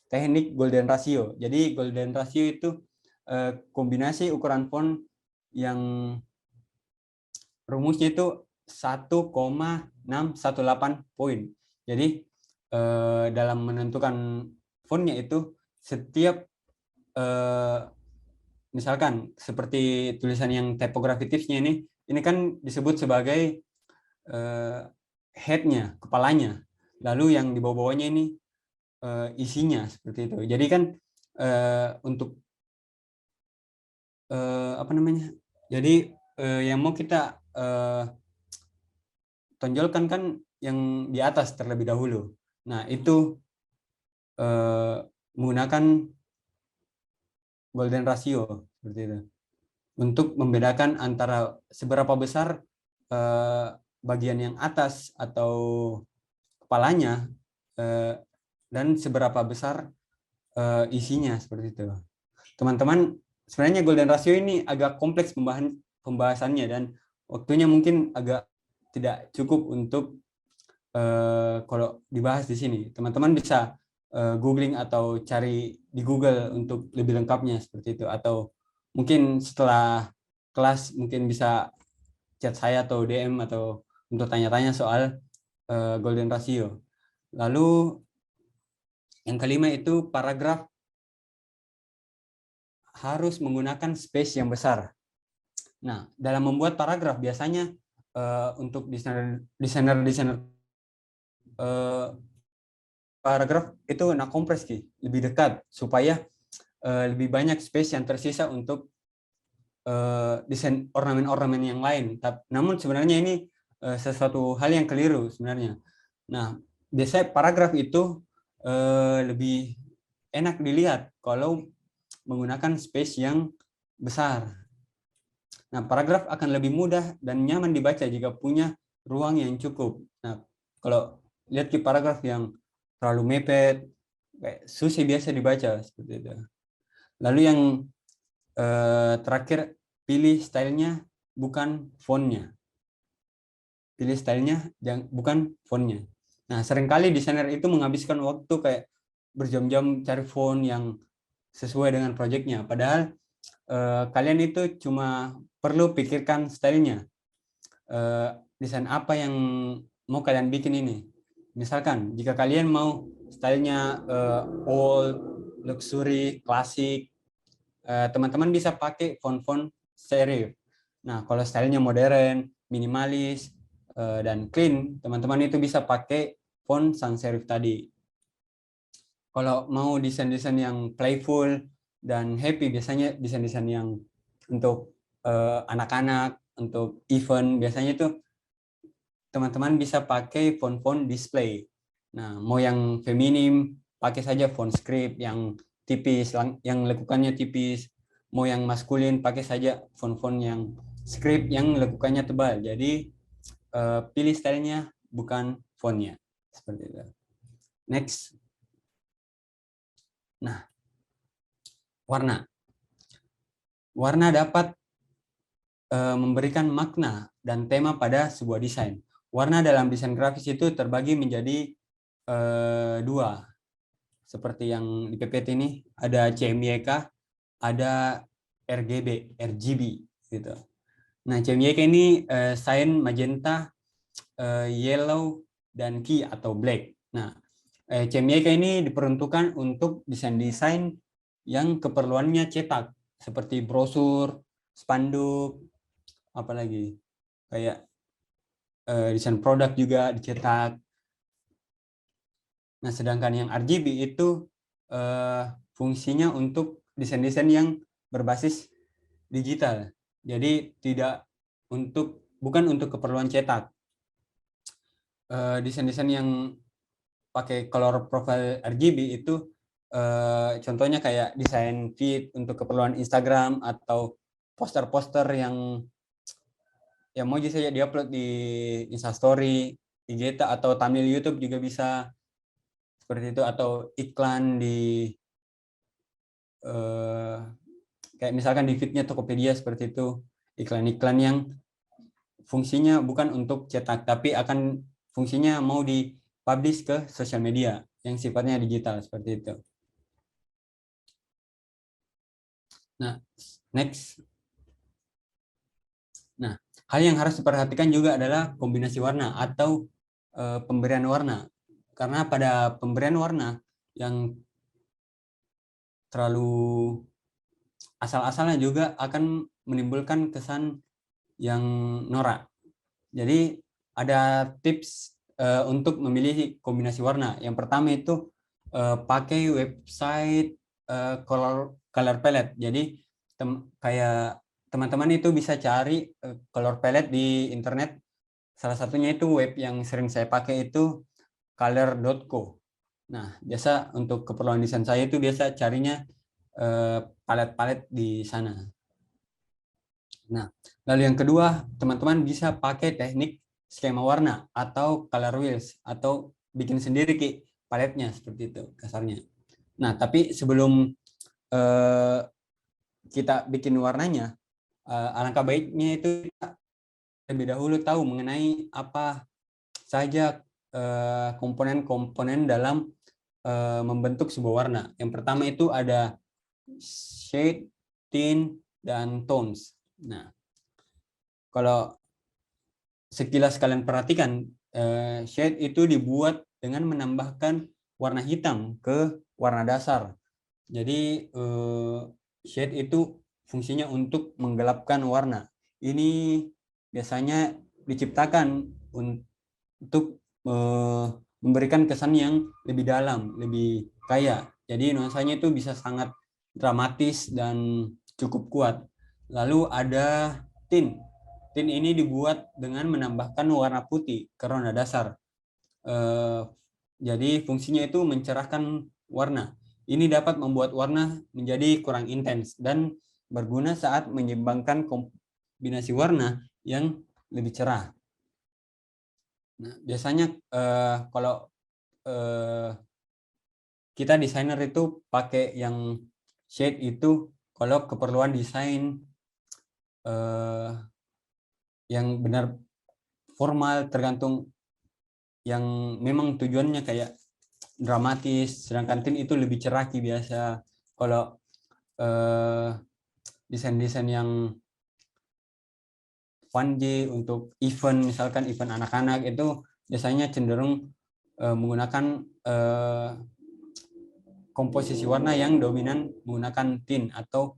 teknik golden ratio. Jadi golden ratio itu kombinasi ukuran font yang rumusnya itu 1,618 poin. Jadi dalam menentukan fontnya itu setiap misalkan seperti tulisan yang typography tipsnya ini kan disebut sebagai headnya, kepalanya. Lalu yang di bawah-bawahnya ini isinya seperti itu. Jadi kan untuk jadi yang mau kita tonjolkan kan yang di atas terlebih dahulu. Nah, itu menggunakan golden ratio seperti itu untuk membedakan antara seberapa besar bagian yang atas atau kepalanya dan seberapa besar isinya seperti itu. Teman-teman, sebenarnya golden ratio ini agak kompleks pembahasannya dan waktunya mungkin agak tidak cukup untuk kalau dibahas di sini. Teman-teman bisa googling atau cari di Google untuk lebih lengkapnya seperti itu. Atau mungkin setelah kelas mungkin bisa chat saya atau DM atau untuk tanya-tanya soal golden ratio. Lalu yang kelima itu paragraf harus menggunakan space yang besar. Nah, dalam membuat paragraf biasanya untuk desainer paragraf itu kompres lebih dekat supaya lebih banyak space yang tersisa untuk desain ornamen-ornamen yang lain. Namun sebenarnya ini sesuatu hal yang keliru sebenarnya. Nah, biasanya paragraf itu lebih enak dilihat kalau menggunakan space yang besar. Nah, paragraf akan lebih mudah dan nyaman dibaca jika punya ruang yang cukup. Nah, kalau lihat di paragraf yang terlalu mepet, kayak susah biasa dibaca seperti itu. Lalu yang terakhir, pilih stylenya bukan fontnya. Pilih stylenya bukan fontnya. Nah, seringkali desainer itu menghabiskan waktu kayak berjam-jam cari font yang sesuai dengan proyeknya. Padahal kalian itu cuma perlu pikirkan stylenya. Desain apa yang mau kalian bikin ini. Misalkan, jika kalian mau stylenya old, luxury, klasik, teman-teman bisa pakai font-font serif. Nah, kalau stylenya modern, minimalis, dan clean, teman-teman itu bisa pakai font sans serif tadi. Kalau mau desain-desain yang playful dan happy, biasanya desain-desain yang untuk anak-anak, untuk event, biasanya itu teman-teman bisa pakai font-font display. Nah, mau yang feminim, pakai saja font script yang tipis, yang lekukannya tipis. Mau yang maskulin, pakai saja font-font yang script yang lekukannya tebal. Jadi, pilih stylenya, bukan fontnya. Seperti itu. Next. Nah, warna. Warna dapat memberikan makna dan tema pada sebuah desain. Warna dalam desain grafis itu terbagi menjadi dua. Seperti yang di PPT ini, ada CMYK, ada RGB gitu. Nah, CMYK ini cyan, magenta, yellow, dan key atau black. Nah, CMYK ini diperuntukkan untuk desain-desain yang keperluannya cetak, seperti brosur, spanduk, apalagi kayak desain produk juga dicetak. Nah, sedangkan yang RGB itu fungsinya untuk desain-desain yang berbasis digital. Jadi bukan untuk keperluan cetak. Desain-desain yang pakai color profile RGB itu contohnya kayak desain feed untuk keperluan Instagram atau poster-poster yang mau saja diupload di Instastory, IG atau thumbnail YouTube juga bisa seperti itu, atau iklan di kayak misalkan di feed-nya Tokopedia seperti itu, iklan-iklan yang fungsinya bukan untuk cetak tapi akan fungsinya mau dipublish ke sosial media yang sifatnya digital seperti itu. Nah, next. Nah, hal yang harus diperhatikan juga adalah kombinasi warna atau pemberian warna. Karena pada pemberian warna yang terlalu asal-asalnya juga akan menimbulkan kesan yang norak. Jadi ada tips untuk memilih kombinasi warna. Yang pertama itu pakai website color palette. Jadi kayak teman-teman itu bisa cari color palette di internet. Salah satunya itu web yang sering saya pakai itu color.co. Nah, biasa untuk keperluan desain saya itu biasa carinya palet-palet di sana. Nah, lalu yang kedua, teman-teman bisa pakai teknik skema warna atau color wheels atau bikin sendiri paletnya seperti itu kasarnya. Nah, tapi sebelum kita bikin warnanya, alangkah baiknya itu kita lebih dahulu tahu mengenai apa saja komponen-komponen dalam membentuk sebuah warna. Yang pertama itu ada shade, tint, dan tones. Nah, kalau sekilas kalian perhatikan, shade itu dibuat dengan menambahkan warna hitam ke warna dasar. Jadi shade itu fungsinya untuk menggelapkan warna. Ini biasanya diciptakan untuk memberikan kesan yang lebih dalam, lebih kaya. Jadi nuansanya itu bisa sangat dramatis dan cukup kuat. Lalu ada tint. Tint ini dibuat dengan menambahkan warna putih ke warna dasar. Jadi fungsinya itu mencerahkan warna. Ini dapat membuat warna menjadi kurang intens dan berguna saat menyeimbangkan kombinasi warna yang lebih cerah. Nah, biasanya kalau kita desainer itu pakai yang shade itu kalau keperluan desain yang benar formal, tergantung yang memang tujuannya kayak dramatis, sedangkan tint itu lebih cerah biasa. Kalau desain-desain yang fun untuk event, misalkan event anak-anak, itu biasanya cenderung menggunakan komposisi warna yang dominan menggunakan tint atau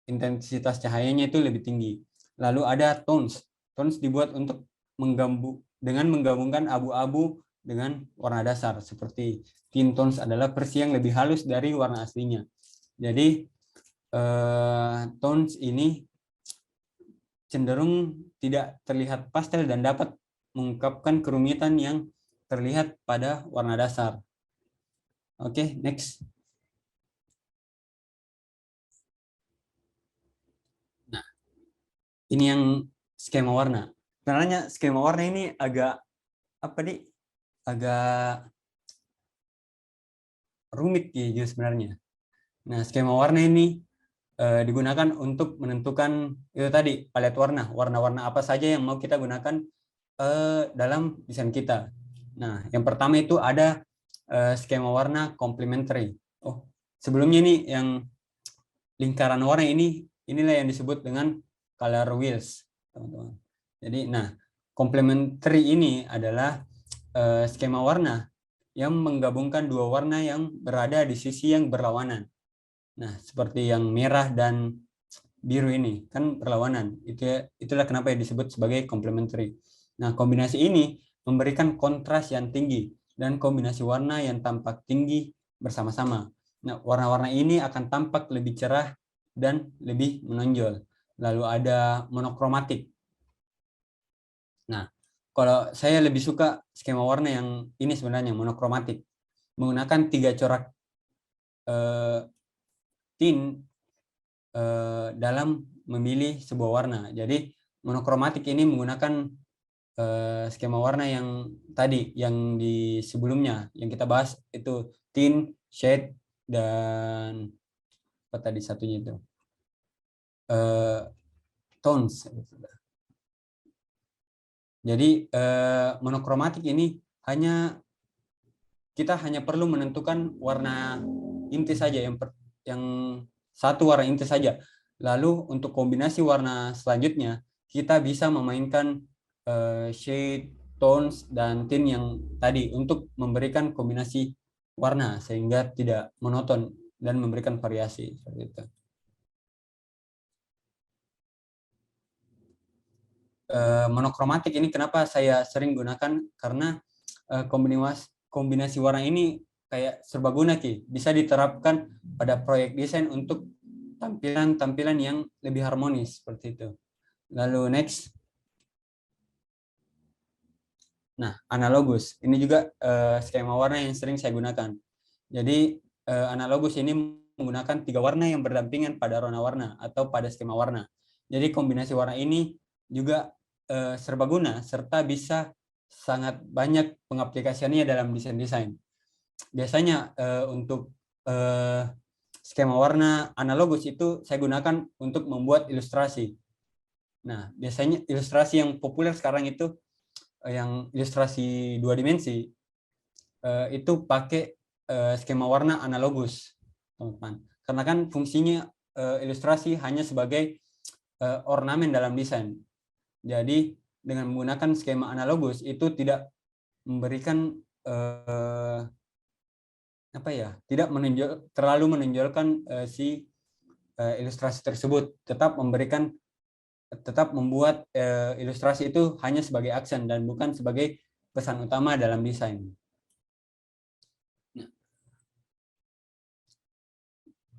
intensitas cahayanya itu lebih tinggi. Lalu ada tones. Tones dibuat untuk dengan menggabungkan abu-abu dengan warna dasar, seperti tint tones adalah versi yang lebih halus dari warna aslinya. Jadi tones ini cenderung tidak terlihat pastel dan dapat mengungkapkan kerumitan yang terlihat pada warna dasar. Oke, next. Nah, ini yang skema warna. Sebenarnya skema warna ini agak agak rumit ya sebenarnya. Nah, skema warna ini digunakan untuk menentukan itu tadi palet warna, warna-warna apa saja yang mau kita gunakan dalam desain kita. Nah, yang pertama itu ada skema warna complementary. Oh, sebelumnya ini yang lingkaran warna inilah yang disebut dengan color wheels, teman-teman. Jadi, nah, complementary ini adalah skema warna yang menggabungkan dua warna yang berada di sisi yang berlawanan. Nah, seperti yang merah dan biru ini kan berlawanan. Itulah kenapa disebut sebagai complementary. Nah, kombinasi ini memberikan kontras yang tinggi dan kombinasi warna yang tampak tinggi bersama-sama. Nah, warna-warna ini akan tampak lebih cerah dan lebih menonjol. Lalu ada monokromatik. Nah, kalau saya lebih suka skema warna yang ini sebenarnya monokromatik, menggunakan 3 corak tint dalam memilih sebuah warna. Jadi monokromatik ini menggunakan skema warna yang tadi, yang di sebelumnya yang kita bahas itu tint, shade, dan apa tadi satunya itu tones. Jadi monokromatik ini kita hanya perlu menentukan warna inti saja, yang satu warna inti saja. Lalu untuk kombinasi warna selanjutnya kita bisa memainkan shade, tones, dan tint yang tadi untuk memberikan kombinasi warna sehingga tidak monoton dan memberikan variasi seperti itu. Monokromatik ini kenapa saya sering gunakan, karena kombinasi warna ini kayak serbaguna bisa diterapkan pada proyek desain untuk tampilan yang lebih harmonis seperti itu. Lalu next. Nah, analogus ini juga skema warna yang sering saya gunakan. Jadi analogus ini menggunakan 3 warna yang berdampingan pada warna-warna atau pada skema warna. Jadi kombinasi warna ini juga serbaguna serta bisa sangat banyak pengaplikasiannya dalam desain-desain. Biasanya untuk skema warna analogus itu saya gunakan untuk membuat ilustrasi. Nah, biasanya ilustrasi yang populer sekarang itu yang ilustrasi 2 dimensi. itu pakai skema warna analogus, teman-teman. Karena kan fungsinya ilustrasi hanya sebagai ornamen dalam desain. Jadi dengan menggunakan skema analogus itu tidak memberikan tidak terlalu menonjolkan si ilustrasi tersebut, tetap membuat ilustrasi itu hanya sebagai aksen dan bukan sebagai pesan utama dalam desain.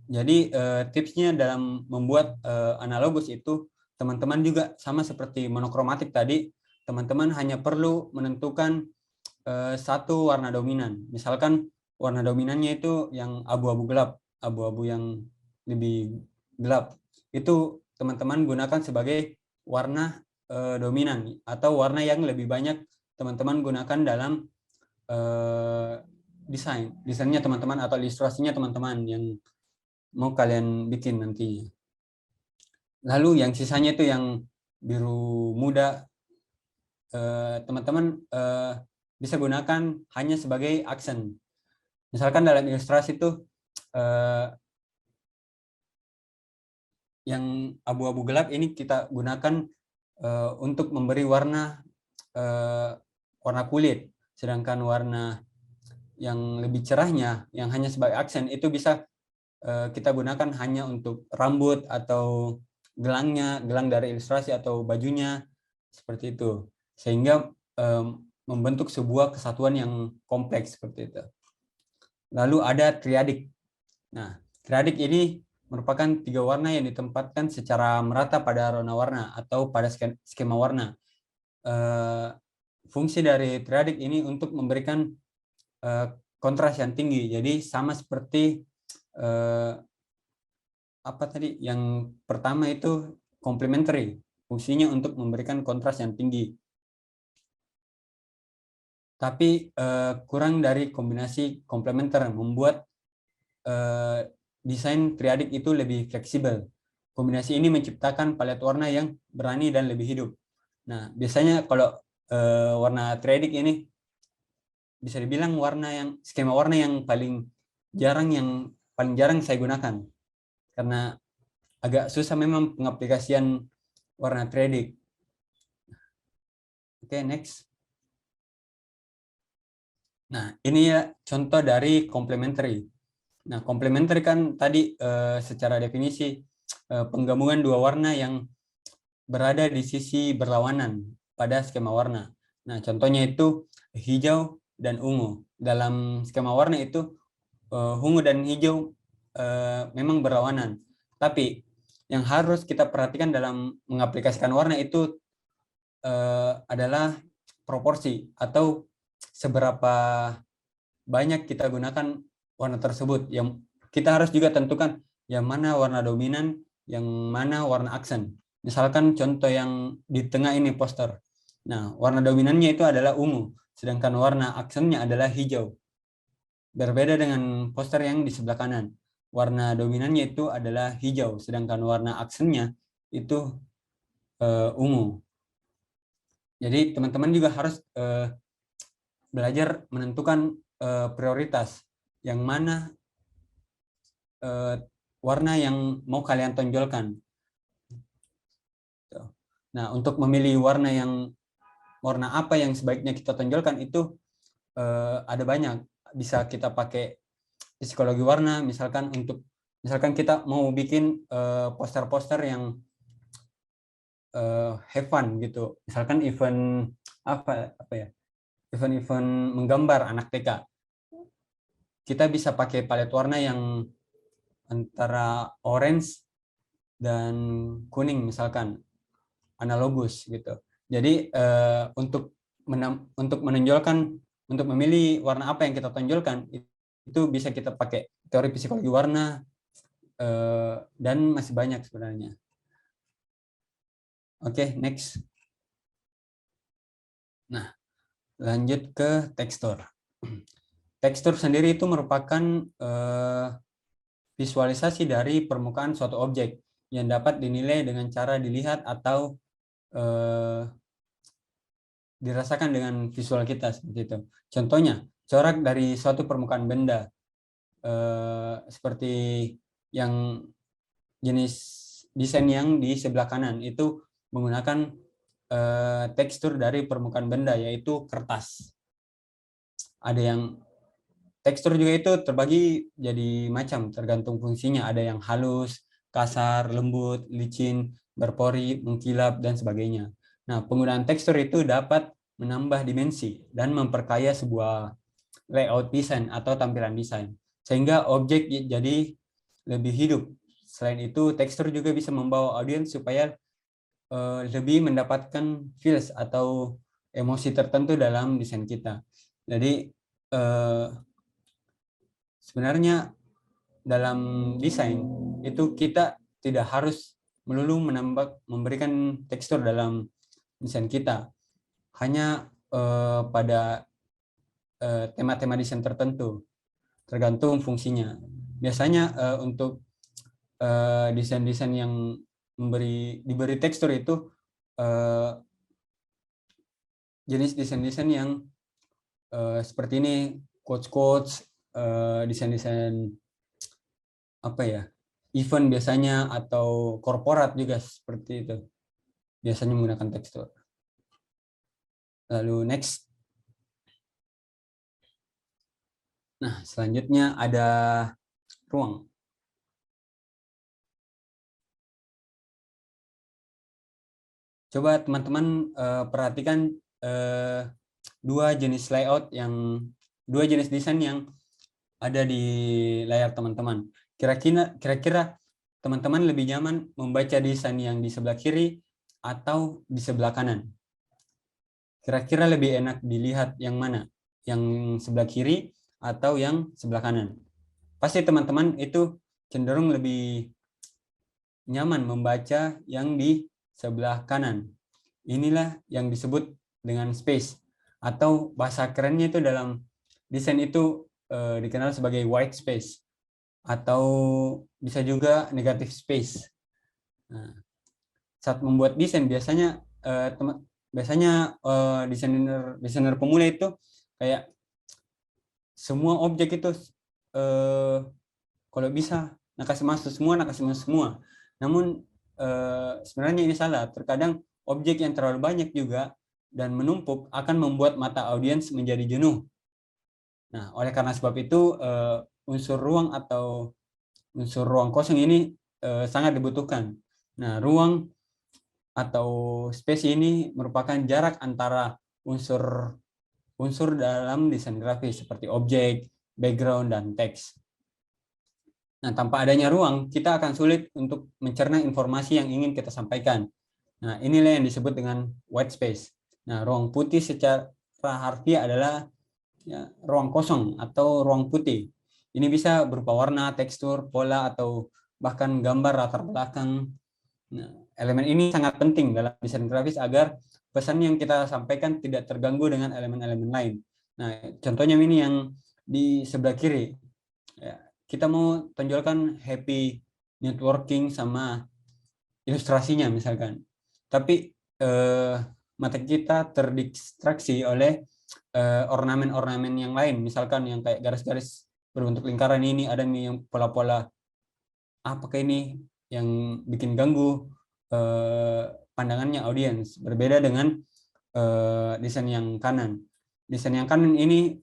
Jadi tipsnya dalam membuat analogus itu, teman-teman juga sama seperti monokromatik tadi, teman-teman hanya perlu menentukan satu warna dominan. Misalkan warna dominannya itu yang abu-abu gelap, abu-abu yang lebih gelap. Itu teman-teman gunakan sebagai warna dominan, atau warna yang lebih banyak teman-teman gunakan dalam desainnya teman-teman atau ilustrasinya teman-teman yang mau kalian bikin nanti. Lalu yang sisanya itu yang biru muda, teman-teman bisa gunakan hanya sebagai aksen. Misalkan dalam ilustrasi itu yang abu-abu gelap ini kita gunakan untuk memberi warna kulit, sedangkan warna yang lebih cerahnya yang hanya sebagai aksen itu bisa kita gunakan hanya untuk rambut atau gelang dari ilustrasi atau bajunya, seperti itu, sehingga membentuk sebuah kesatuan yang kompleks seperti itu. Lalu ada triadik. Nah, triadik ini merupakan 3 warna yang ditempatkan secara merata pada rona warna atau pada skema warna. Fungsi dari triadik ini untuk memberikan kontras yang tinggi. Jadi sama seperti yang pertama itu complementary, fungsinya untuk memberikan kontras yang tinggi. Tapi kurang dari kombinasi komplementer, membuat desain triadik itu lebih fleksibel. Kombinasi ini menciptakan palet warna yang berani dan lebih hidup. Nah, biasanya kalau warna triadik ini bisa dibilang skema warna yang paling jarang saya gunakan, karena agak susah memang pengaplikasian warna triadik. Oke, next. Nah, ini ya contoh dari complementary. Nah, complementary kan tadi secara definisi penggabungan 2 warna yang berada di sisi berlawanan pada skema warna. Nah, contohnya itu hijau dan ungu. Dalam skema warna itu ungu dan hijau memang berlawanan. Tapi yang harus kita perhatikan dalam mengaplikasikan warna itu adalah proporsi atau seberapa banyak kita gunakan warna tersebut. Yang kita harus juga tentukan yang mana warna dominan, yang mana warna aksen. Misalkan contoh yang di tengah ini poster. Nah, warna dominannya itu adalah ungu, sedangkan warna aksennya adalah hijau. Berbeda dengan poster yang di sebelah kanan. Warna dominannya itu adalah hijau, sedangkan warna aksennya itu ungu. Jadi teman-teman juga harus belajar menentukan prioritas, yang mana warna yang mau kalian tonjolkan. Nah, untuk memilih warna apa yang sebaiknya kita tonjolkan itu ada banyak. Bisa kita pakai psikologi warna, misalkan kita mau bikin poster-poster yang have fun gitu. Misalkan event event menggambar anak TK. Kita bisa pakai palet warna yang antara orange dan kuning, misalkan analogus gitu. Jadi untuk memilih warna apa yang kita tonjolkan itu bisa kita pakai teori psikologi warna dan masih banyak sebenarnya. Oke, next. Nah, lanjut ke tekstur. Tekstur sendiri itu merupakan visualisasi dari permukaan suatu objek yang dapat dinilai dengan cara dilihat atau dirasakan dengan visual kita, seperti itu. Contohnya, corak dari suatu permukaan benda, seperti yang jenis desain yang di sebelah kanan itu menggunakan tekstur dari permukaan benda, yaitu kertas. Ada yang tekstur juga itu terbagi jadi macam, tergantung fungsinya. Ada yang halus, kasar, lembut, licin, berpori, mengkilap, dan sebagainya. Nah, penggunaan tekstur itu dapat menambah dimensi dan memperkaya sebuah layout desain atau tampilan desain, sehingga objek jadi lebih hidup. Selain itu, tekstur juga bisa membawa audiens supaya lebih mendapatkan feels atau emosi tertentu dalam desain kita. Jadi sebenarnya dalam desain itu kita tidak harus melulu memberikan tekstur dalam desain kita, hanya pada tema-tema desain tertentu, tergantung fungsinya. Biasanya untuk desain-desain yang diberi tekstur itu jenis desain-desain yang seperti ini, quotes-quotes, desain-desain apa ya, event biasanya, atau korporat juga seperti itu, biasanya menggunakan tekstur. Lalu next. Nah, selanjutnya ada ruang. Coba teman-teman perhatikan dua jenis desain yang ada di layar teman-teman. Kira-kira teman-teman lebih nyaman membaca desain yang di sebelah kiri atau di sebelah kanan? Kira-kira lebih enak dilihat yang mana? Yang sebelah kiri atau yang sebelah kanan? Pasti teman-teman itu cenderung lebih nyaman membaca yang di sebelah kanan. Inilah yang disebut dengan space, atau bahasa kerennya itu dalam desain itu dikenal sebagai white space, atau bisa juga negative space. Nah, saat membuat desain biasanya desainer pemula itu kayak semua objek itu kalau bisa nak kasih masuk semua. Namun sebenarnya ini salah. Terkadang objek yang terlalu banyak juga dan menumpuk akan membuat mata audiens menjadi jenuh. Nah, oleh karena sebab itu unsur ruang atau unsur ruang kosong ini sangat dibutuhkan. Nah, ruang atau space ini merupakan jarak antara unsur dalam desain grafis seperti objek, background, dan teks. Nah, tanpa adanya ruang, kita akan sulit untuk mencerna informasi yang ingin kita sampaikan. Nah, inilah yang disebut dengan white space. Nah, ruang putih secara harfiah adalah ruang kosong atau ruang putih. Ini bisa berupa warna, tekstur, pola, atau bahkan gambar latar belakang. Nah, elemen ini sangat penting dalam desain grafis agar pesan yang kita sampaikan tidak terganggu dengan elemen-elemen lain. Nah, contohnya ini yang di sebelah kiri. Ya, kita mau tonjolkan happy networking sama ilustrasinya misalkan. Tapi mata kita terdistraksi oleh ornamen-ornamen yang lain, misalkan yang kayak garis-garis berbentuk lingkaran ini, ada nih yang pola-pola apakah ini yang bikin ganggu pandangannya audiens. Berbeda dengan desain yang kanan. Desain yang kanan ini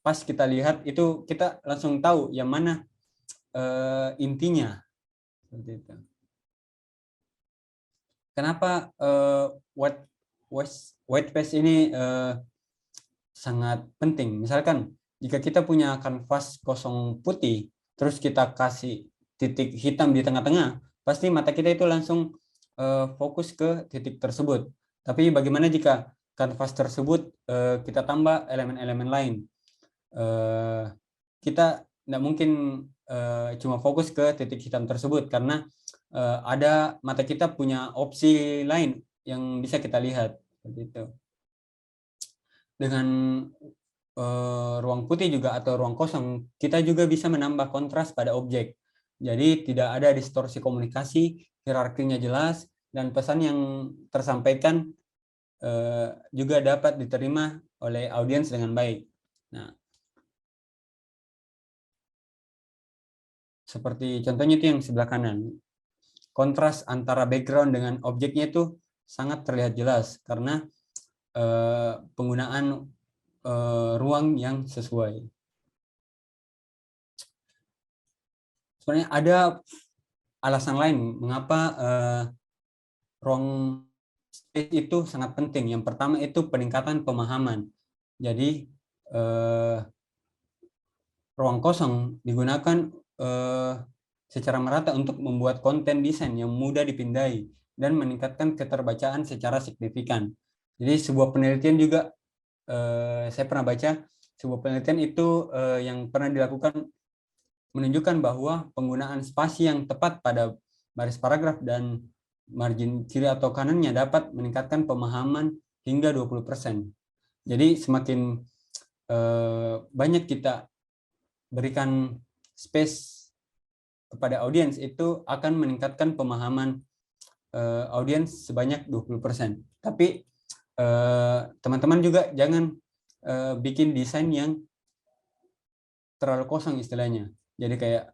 pas kita lihat itu kita langsung tahu yang mana intinya. Seperti itu. Kenapa white space ini sangat penting? Misalkan jika kita punya kanvas kosong putih, terus kita kasih titik hitam di tengah-tengah, pasti mata kita itu langsung fokus ke titik tersebut. Tapi bagaimana jika kanvas tersebut kita tambah elemen-elemen lain? Kita tidak mungkin cuma fokus ke titik hitam tersebut, karena ada mata kita punya opsi lain yang bisa kita lihat. Seperti itu. Dengan ruang putih juga atau ruang kosong, kita juga bisa menambah kontras pada objek. Jadi tidak ada distorsi komunikasi, hierarkinya jelas, dan pesan yang tersampaikan juga dapat diterima oleh audiens dengan baik. Nah, seperti contohnya itu yang sebelah kanan. Kontras antara background dengan objeknya itu sangat terlihat jelas karena penggunaan ruang yang sesuai. Sebenarnya ada alasan lain mengapa ruang space itu sangat penting. Yang pertama itu peningkatan pemahaman. Jadi ruang kosong digunakan secara merata untuk membuat konten desain yang mudah dipindai dan meningkatkan keterbacaan secara signifikan. Jadi sebuah penelitian juga saya pernah baca sebuah penelitian itu yang pernah dilakukan menunjukkan bahwa penggunaan spasi yang tepat pada baris paragraf dan margin kiri atau kanannya dapat meningkatkan pemahaman hingga 20%. Jadi semakin banyak kita berikan space kepada audiens itu akan meningkatkan pemahaman audiens sebanyak 20%. Tapi teman-teman juga jangan bikin desain yang terlalu kosong istilahnya. Jadi kayak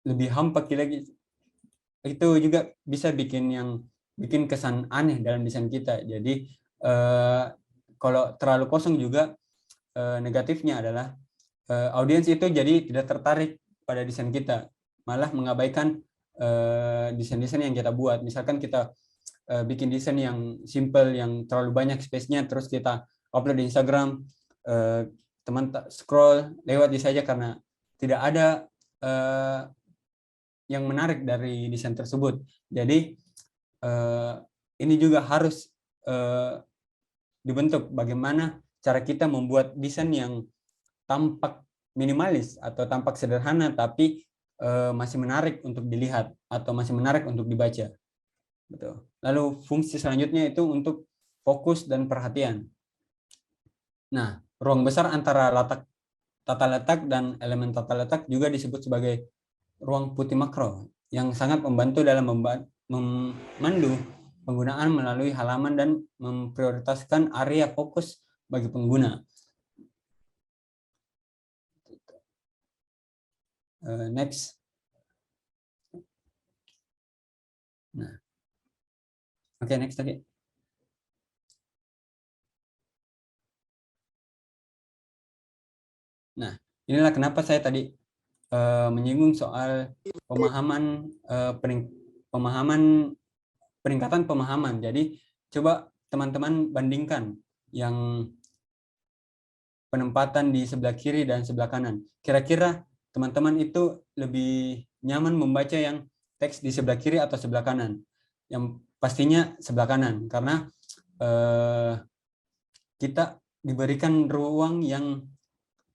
lebih hampa lagi. Itu juga bisa bikin kesan aneh dalam desain kita. Jadi kalau terlalu kosong juga negatifnya adalah audiens itu jadi tidak tertarik pada desain kita, malah mengabaikan desain-desain yang kita buat. Misalkan kita bikin desain yang simple, yang terlalu banyak space-nya, terus kita upload di Instagram, teman scroll lewat saja karena tidak ada yang menarik dari desain tersebut. Jadi ini juga harus dibentuk bagaimana cara kita membuat desain yang tampak minimalis atau tampak sederhana tapi masih menarik untuk dilihat atau masih menarik untuk dibaca. Betul. Lalu fungsi selanjutnya itu untuk fokus dan perhatian. Nah, ruang besar antara tata letak dan elemen tata letak juga disebut sebagai ruang putih makro yang sangat membantu dalam memandu penggunaan melalui halaman dan memprioritaskan area fokus bagi pengguna. Next. Nah, oke, next tadi. Nah, inilah kenapa saya tadi menyinggung soal peningkatan pemahaman. Jadi coba teman-teman bandingkan yang penempatan di sebelah kiri dan sebelah kanan. Kira-kira teman-teman itu lebih nyaman membaca yang teks di sebelah kiri atau sebelah kanan? Yang pastinya sebelah kanan, karena kita diberikan ruang yang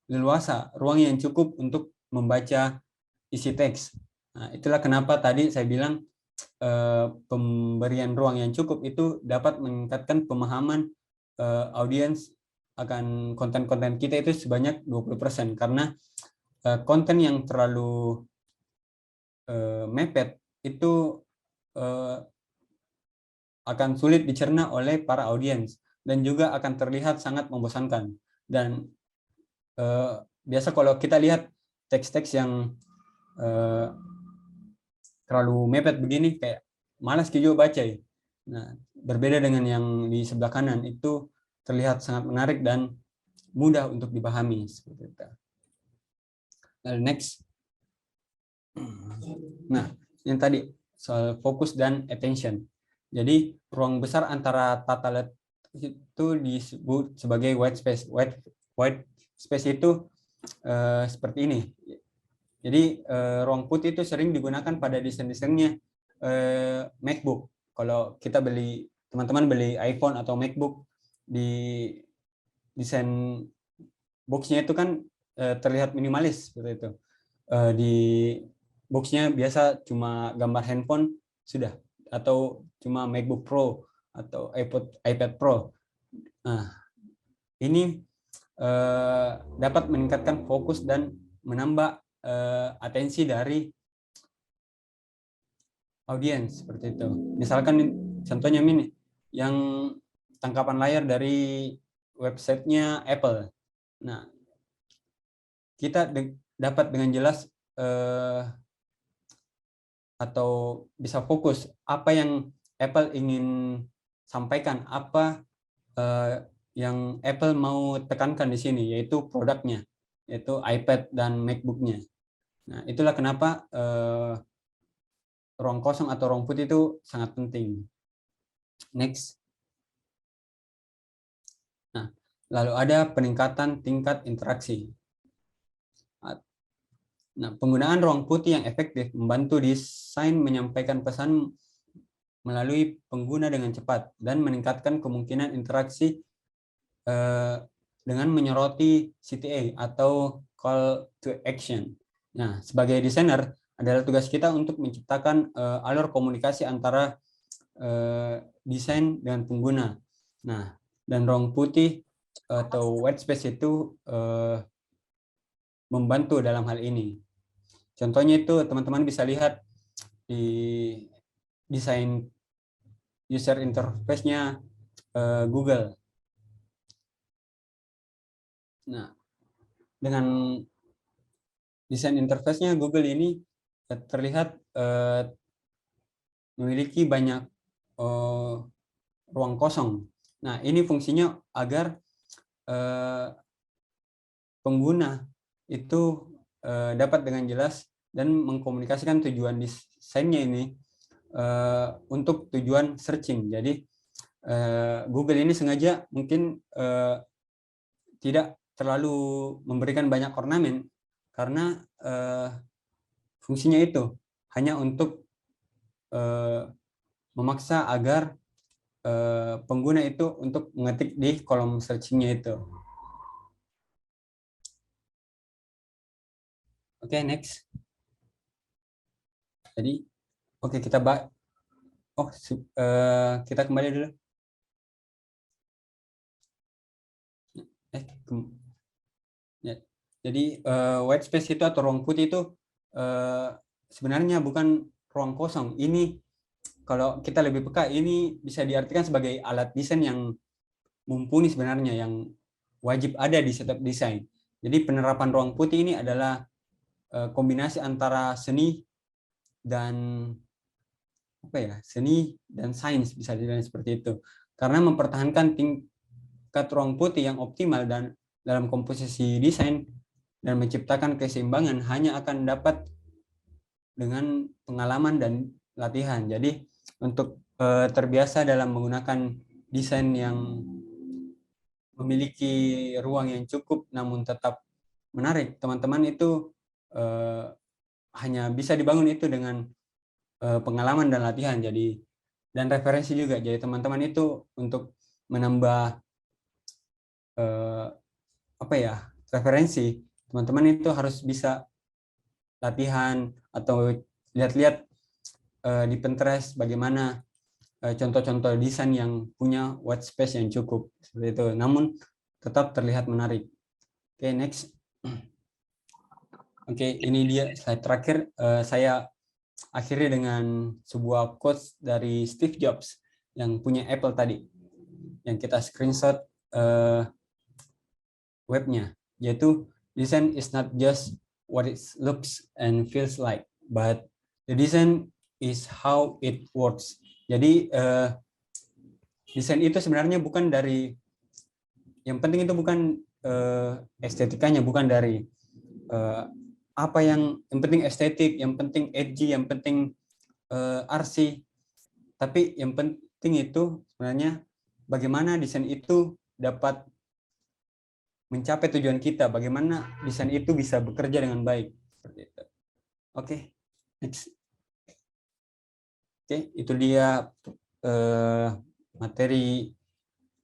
leluasa, ruang yang cukup untuk membaca isi teks. Nah, itulah kenapa tadi saya bilang pemberian ruang yang cukup itu dapat meningkatkan pemahaman audiens akan konten-konten kita itu sebanyak 20%, karena konten yang terlalu mepet itu akan sulit dicerna oleh para audiens dan juga akan terlihat sangat membosankan. Dan biasa kalau kita lihat teks-teks yang terlalu mepet begini kayak malas juga baca ya. Nah, berbeda dengan yang di sebelah kanan itu terlihat sangat menarik dan mudah untuk dipahami seperti itu. Next. Nah, yang tadi soal fokus dan attention. Jadi ruang besar antara tata letak itu disebut sebagai white space. White space itu seperti ini. Jadi ruang putih itu sering digunakan pada desain-desainnya MacBook. Kalau kita teman-teman beli iPhone atau MacBook, di desain boxnya itu kan terlihat minimalis seperti itu. Di boxnya biasa cuma gambar handphone sudah, atau cuma MacBook Pro atau iPad Pro. Nah, ini dapat meningkatkan fokus dan menambah atensi dari audiens seperti itu. Misalkan contohnya ini yang tangkapan layar dari websitenya Apple. Nah, kita dapat dengan jelas atau bisa fokus apa yang Apple ingin sampaikan, apa yang Apple mau tekankan di sini, yaitu produknya, yaitu iPad dan MacBook-nya. Nah, itulah kenapa ruang kosong atau ruang putih itu sangat penting. Next. Nah, lalu ada peningkatan tingkat interaksi. Nah, penggunaan ruang putih yang efektif membantu desain menyampaikan pesan melalui pengguna dengan cepat dan meningkatkan kemungkinan interaksi dengan menyoroti CTA atau call to action. Nah, sebagai desainer adalah tugas kita untuk menciptakan alur komunikasi antara desain dengan pengguna. Nah, dan ruang putih atau white space itu membantu dalam hal ini. Contohnya itu teman-teman bisa lihat di desain user interface-nya Google. Nah, dengan desain interface-nya Google ini terlihat memiliki banyak ruang kosong. Nah, ini fungsinya agar pengguna itu dapat dengan jelas dan mengkomunikasikan tujuan desainnya ini untuk tujuan searching. Jadi Google ini sengaja mungkin tidak terlalu memberikan banyak ornamen karena fungsinya itu hanya untuk memaksa agar pengguna itu untuk mengetik di kolom searching-nya itu. Oke, next. Jadi, oke, kita kita kembali dulu. Jadi white space itu atau ruang putih itu sebenarnya bukan ruang kosong. Ini kalau kita lebih peka, ini bisa diartikan sebagai alat desain yang mumpuni sebenarnya, yang wajib ada di setiap desain. Jadi penerapan ruang putih ini adalah kombinasi antara seni dan seni dan sains, bisa dibilang seperti itu. Karena mempertahankan tingkat ruang putih yang optimal dan dalam komposisi desain dan menciptakan keseimbangan hanya akan dapat dengan pengalaman dan latihan. Jadi untuk terbiasa dalam menggunakan desain yang memiliki ruang yang cukup namun tetap menarik, teman-teman itu hanya bisa dibangun itu dengan pengalaman dan latihan. Jadi dan referensi juga. Jadi teman-teman itu untuk menambah referensi, teman-teman itu harus bisa latihan atau lihat-lihat di Pinterest bagaimana contoh-contoh desain yang punya white space yang cukup seperti itu, namun tetap terlihat menarik. Oke, next. Oke, ini dia slide terakhir. Saya akhiri dengan sebuah quotes dari Steve Jobs yang punya Apple tadi, yang kita screenshot webnya, yaitu design is not just what it looks and feels like, but the design is how it works. Jadi desain itu sebenarnya bukan dari, yang penting itu bukan estetikanya, bukan dari apa yang penting estetik, yang penting edgy, yang penting artsy, tapi yang penting itu sebenarnya bagaimana desain itu dapat mencapai tujuan kita, bagaimana desain itu bisa bekerja dengan baik. Seperti itu. Oke, next. Oke, itu dia materi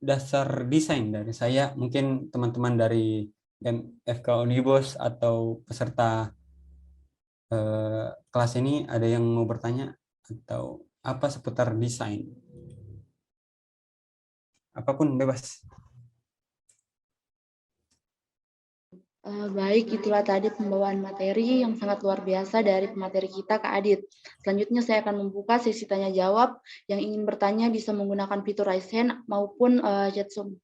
dasar desain dari saya. Mungkin teman-teman dari FK Unibos atau peserta kelas ini ada yang mau bertanya atau apa seputar desain. Apapun bebas. Baik, itulah tadi pembawaan materi yang sangat luar biasa dari pemateri kita, Kak Adit. Selanjutnya saya akan membuka sesi tanya jawab. Yang ingin bertanya bisa menggunakan fitur raise hand maupun chat Zoom.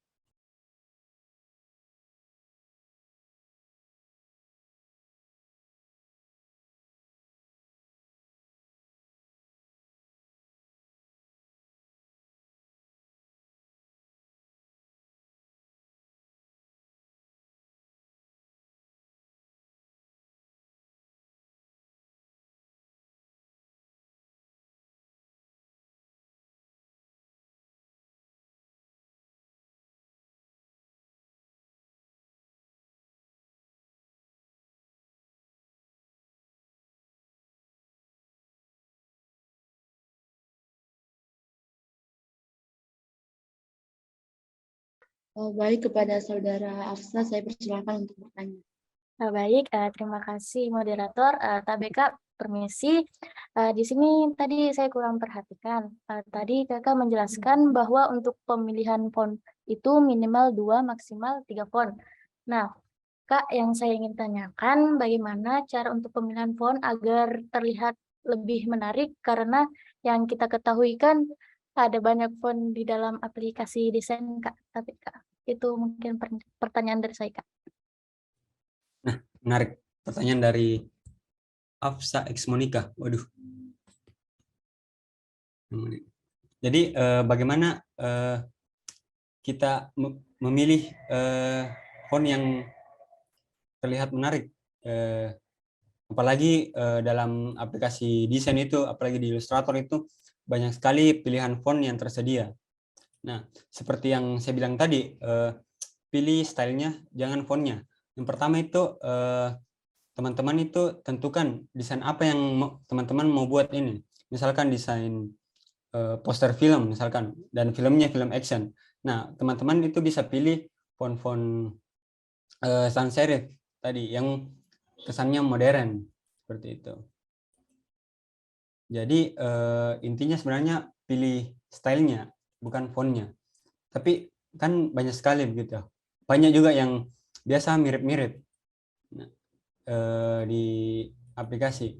Baik, kepada Saudara Afsa, saya persilakan untuk bertanya. Baik, terima kasih moderator. Tabeka, permisi. Di sini tadi saya kurang perhatikan. Tadi Kakak menjelaskan bahwa untuk pemilihan font itu minimal 2, maksimal 3 font. Nah, Kak, yang saya ingin tanyakan bagaimana cara untuk pemilihan font agar terlihat lebih menarik, karena yang kita ketahui kan ada banyak font di dalam aplikasi desain, Kak. Tapi Kak, itu mungkin pertanyaan dari saya, Kak. Nah, menarik pertanyaan dari Afsa X Monica. Waduh. Jadi bagaimana kita memilih font yang terlihat menarik, apalagi dalam aplikasi desain itu, apalagi di Illustrator itu banyak sekali pilihan font yang tersedia. Nah, seperti yang saya bilang tadi, pilih stylenya, jangan fontnya. Yang pertama itu teman-teman itu tentukan desain apa yang teman-teman mau buat ini. Misalkan desain poster film misalkan, dan filmnya film action. Nah, teman-teman itu bisa pilih font-font sans serif tadi yang kesannya modern seperti itu. Jadi intinya sebenarnya pilih stylenya, bukan fontnya. Tapi kan banyak sekali begitu. Banyak juga yang biasa mirip-mirip di aplikasi.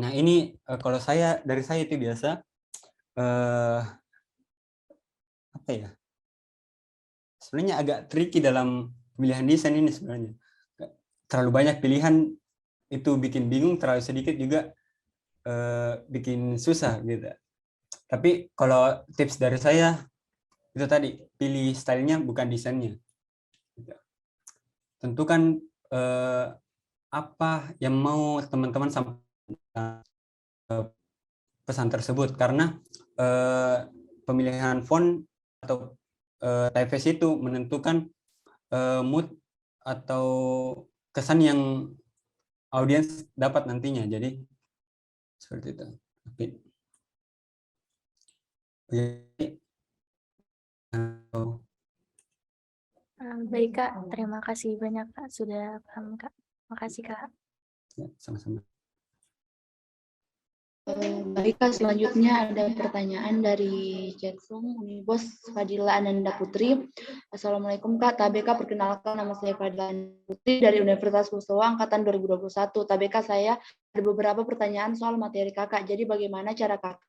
Nah, ini kalau dari saya itu biasa apa ya? Sebenarnya agak tricky dalam pemilihan desain ini sebenarnya. Terlalu banyak pilihan itu bikin bingung, terlalu sedikit juga bikin susah gitu. Tapi kalau tips dari saya itu tadi, pilih stylenya bukan desainnya. Tentukan apa yang mau teman-teman sampaikan pesan tersebut, karena pemilihan font atau typeface itu menentukan mood atau kesan yang audiens dapat nantinya. Jadi seperti itu. Baik, Kak. Terima kasih banyak, Kak. Sudah paham, Kak. Makasih, Kak. Ya, sama-sama. Baik, Kak. Selanjutnya ada pertanyaan dari chatroom Unibos Fadila Ananda Putri. Assalamualaikum, Kak. Tabeka, perkenalkan, nama saya Fadila Ananda Putri dari Universitas Kusawa angkatan 2021. Tabeka, saya ada beberapa pertanyaan soal materi Kakak. Jadi bagaimana cara Kakak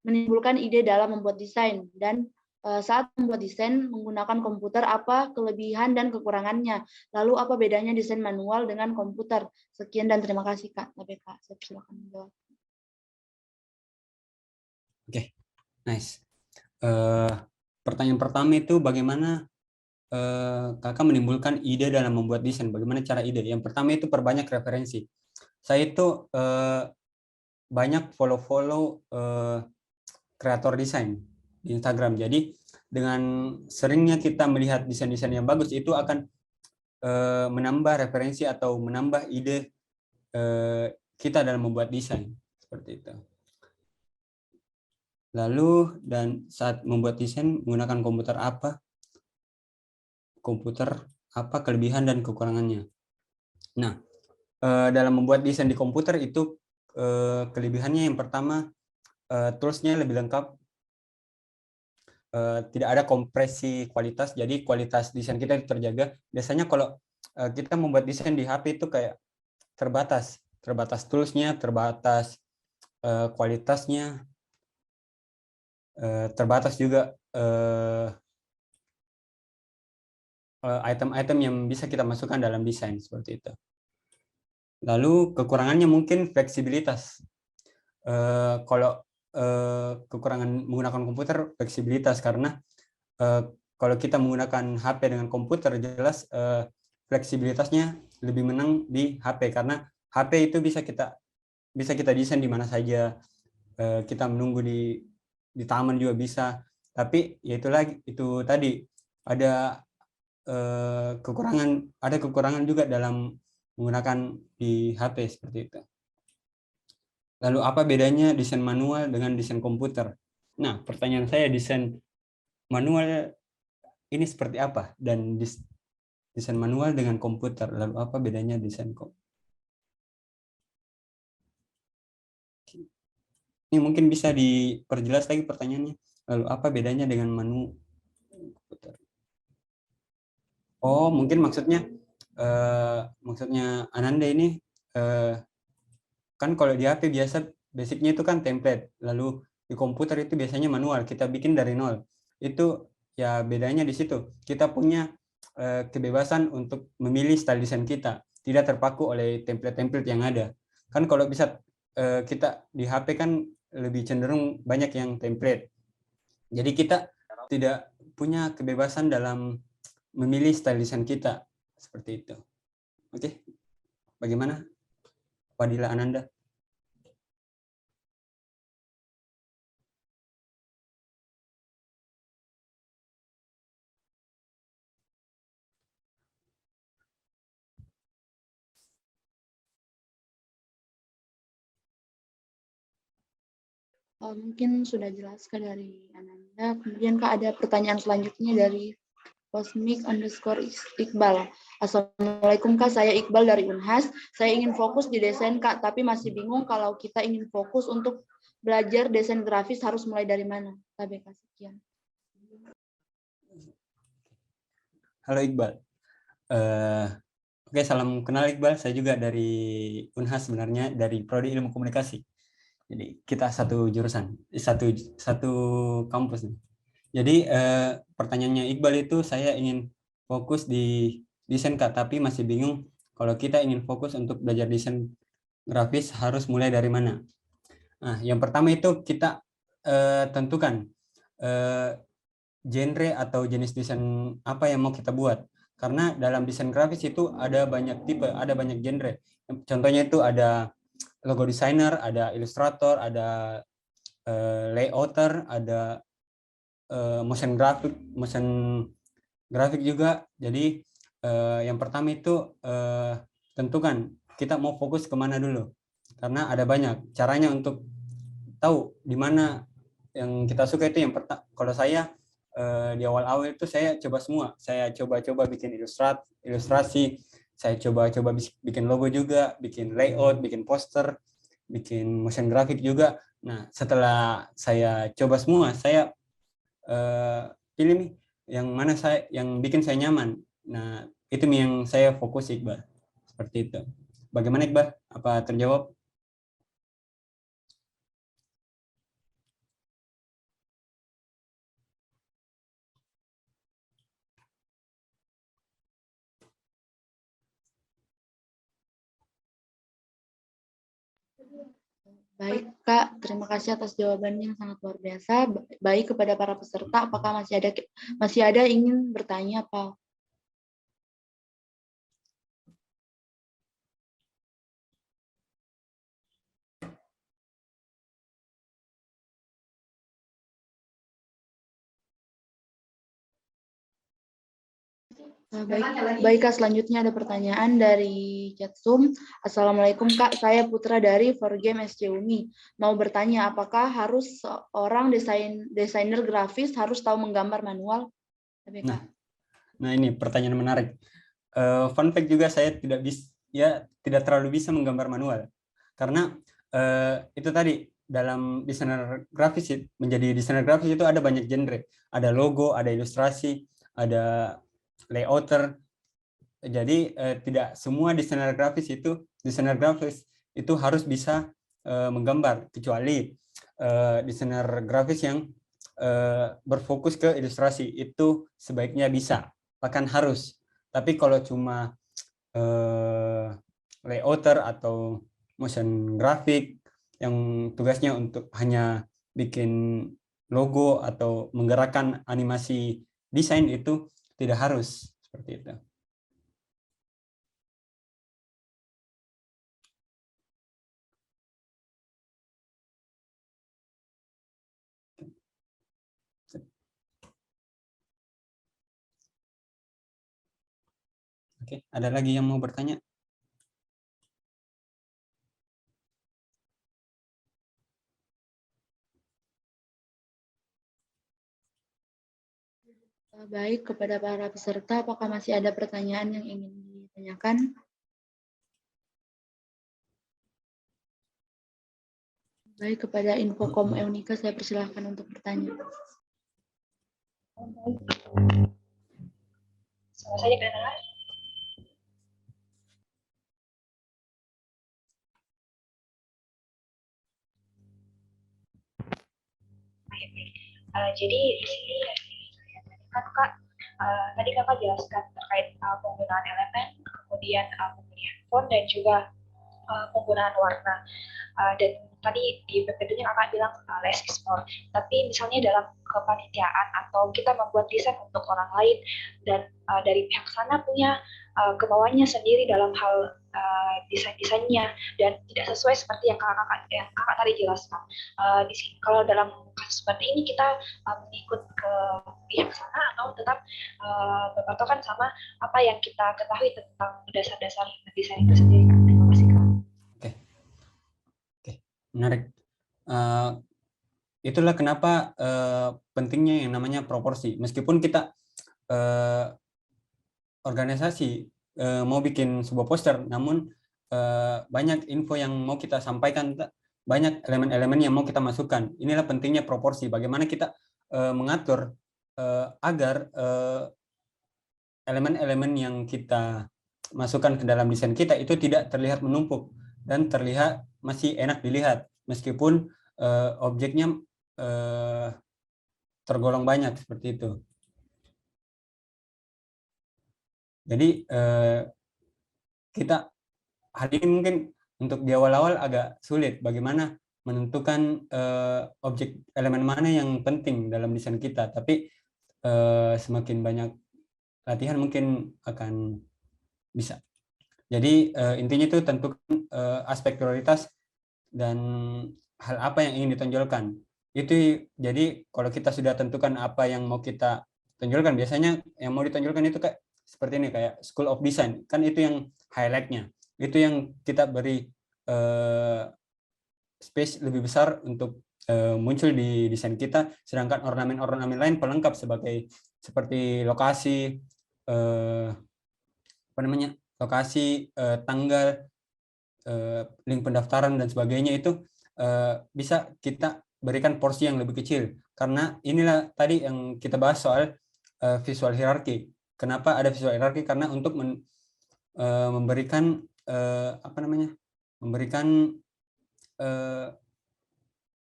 menimbulkan ide dalam membuat desain, dan saat membuat desain menggunakan komputer, apa kelebihan dan kekurangannya? Lalu apa bedanya desain manual dengan komputer? Sekian dan terima kasih, Kak. Tabeka, saya persilakan menjawab. Oke, nice. Pertanyaan pertama itu bagaimana Kakak menimbulkan ide dalam membuat desain? Bagaimana cara ide? Yang pertama itu perbanyak referensi. Saya itu banyak follow kreator desain di Instagram. Jadi dengan seringnya kita melihat desain-desain yang bagus, itu akan menambah referensi atau menambah ide kita dalam membuat desain seperti itu. Lalu dan saat membuat desain menggunakan komputer apa? Komputer apa kelebihan dan kekurangannya? Nah, dalam membuat desain di komputer itu kelebihannya yang pertama, toolsnya lebih lengkap. Tidak ada kompresi kualitas, jadi kualitas desain kita itu terjaga. Biasanya kalau kita membuat desain di HP itu kayak terbatas toolsnya, terbatas kualitasnya, terbatas juga item-item yang bisa kita masukkan dalam desain seperti itu. Lalu kekurangannya mungkin fleksibilitas. Kalau kekurangan menggunakan komputer, fleksibilitas, karena kalau kita menggunakan HP dengan komputer, jelas fleksibilitasnya lebih menang di HP, karena HP itu bisa kita desain di mana saja, kita menunggu di taman juga bisa. Tapi ya itu tadi ada kekurangan juga dalam menggunakan di HP seperti itu. Lalu apa bedanya desain manual dengan desain komputer? Nah, pertanyaan saya, desain manual ini seperti apa, dan desain manual dengan komputer, lalu apa bedanya desain komputer? Ini mungkin bisa diperjelas lagi pertanyaannya. Lalu apa bedanya dengan menu komputer? Oh, mungkin maksudnya Ananda ini kan kalau di HP biasa basicnya itu kan template, lalu di komputer itu biasanya manual, kita bikin dari nol. Itu ya bedanya di situ. Kita punya kebebasan untuk memilih style desain kita, tidak terpaku oleh template-template yang ada. Kan kalau bisa kita di HP kan lebih cenderung banyak yang template. Jadi kita tidak punya kebebasan dalam memilih style desain kita seperti itu. Oke, bagaimana, Fadila Ananda? Mungkin sudah jelas Kak dari Ananda. Kemudian Kak ada pertanyaan selanjutnya dari Cosmic_Iqbal. Assalamualaikum Kak, saya Iqbal dari Unhas. Saya ingin fokus di desain Kak, tapi masih bingung kalau kita ingin fokus untuk belajar desain grafis harus mulai dari mana? TBK sekian. Halo Iqbal. Oke, salam kenal Iqbal. Saya juga dari Unhas sebenarnya, dari Prodi Ilmu Komunikasi. Jadi kita satu jurusan, satu kampus nih. Jadi pertanyaannya Iqbal itu, saya ingin fokus di desain Kak, tapi masih bingung kalau kita ingin fokus untuk belajar desain grafis harus mulai dari mana. Nah, yang pertama itu kita tentukan genre atau jenis desain apa yang mau kita buat. Karena dalam desain grafis itu ada banyak tipe, ada banyak genre. Contohnya itu ada logo designer, ada ilustrator, ada layouter, ada motion grafik juga. Jadi yang pertama itu tentukan kita mau fokus kemana dulu, karena ada banyak caranya untuk tahu di mana yang kita suka. Itu yang pertama. Kalau saya di awal-awal itu saya coba semua, saya coba-coba bikin ilustrasi, saya coba-coba bikin logo juga, bikin layout, bikin poster, bikin motion grafik juga. Nah, setelah saya coba semua, saya pilih nih yang mana yang bikin saya nyaman. Nah, itu yang saya fokus, Iqbal. Seperti itu. Bagaimana Iqbal? Apa terjawab? Baik Kak, terima kasih atas jawabannya yang sangat luar biasa. Baik kepada para peserta, apakah masih ada ingin bertanya apa? Baik Kak, selanjutnya ada pertanyaan dari chat Zoom. Assalamualaikum Kak, saya Putra dari Forgame SC Umi. Mau bertanya, apakah harus seorang desainer grafis harus tahu menggambar manual? Nah ini pertanyaan menarik. Fun fact juga, saya tidak terlalu bisa menggambar manual, karena itu tadi dalam desainer grafis, menjadi desainer grafis itu ada banyak genre, ada logo, ada ilustrasi, ada layouter. Jadi tidak semua desainer grafis itu harus bisa menggambar, kecuali desainer grafis yang berfokus ke ilustrasi itu sebaiknya bisa, bahkan harus. Tapi kalau cuma layouter atau motion grafik yang tugasnya untuk hanya bikin logo atau menggerakkan animasi desain, itu tidak harus seperti itu. Oke, ada lagi yang mau bertanya? Baik, kepada para peserta, apakah masih ada pertanyaan yang ingin ditanyakan? Baik, kepada Infokom Eunika, saya persilahkan untuk bertanya. Sama saja kedengaran. Jadi di sini kan Kak, tadi Kakak jelaskan terkait penggunaan elemen, kemudian pemilihan font dan juga penggunaan warna. Dan tadi di PPT-nya Kakak bilang less is more. Tapi misalnya dalam kepanitiaan atau kita membuat desain untuk orang lain dan dari pihak sana punya kemauannya sendiri dalam hal desain-desainnya dan tidak sesuai seperti yang kakak tadi jelaskan. Di sini, kalau dalam kasus seperti ini kita mengikut ke pihak sana atau tetap berpatokan sama apa yang kita ketahui tentang dasar-dasar desain itu sendiri. Terima kasih Kak. Oke, menarik. Itulah kenapa pentingnya yang namanya proporsi. Meskipun kita organisasi mau bikin sebuah poster, namun banyak info yang mau kita sampaikan, banyak elemen-elemen yang mau kita masukkan. Inilah pentingnya proporsi. Bagaimana kita mengatur agar elemen-elemen yang kita masukkan ke dalam desain kita itu tidak terlihat menumpuk dan terlihat masih enak dilihat, meskipun objeknya tergolong banyak seperti itu. Jadi kita hari ini mungkin untuk di awal-awal agak sulit bagaimana menentukan objek elemen mana yang penting dalam desain kita, tapi semakin banyak latihan mungkin akan bisa. Jadi intinya itu tentukan aspek prioritas dan hal apa yang ingin ditonjolkan. Itu jadi kalau kita sudah tentukan apa yang mau kita tonjolkan, biasanya yang mau ditonjolkan itu kayak seperti ini, kayak School of Design, kan itu yang highlight-nya. Itu yang kita beri space lebih besar untuk muncul di desain kita, sedangkan ornamen-ornamen lain pelengkap seperti lokasi, lokasi, tanggal, link pendaftaran dan sebagainya, itu bisa kita berikan porsi yang lebih kecil, karena inilah tadi yang kita bahas soal visual hierarchy. Kenapa ada visual hierarchy? Karena untuk memberikan memberikan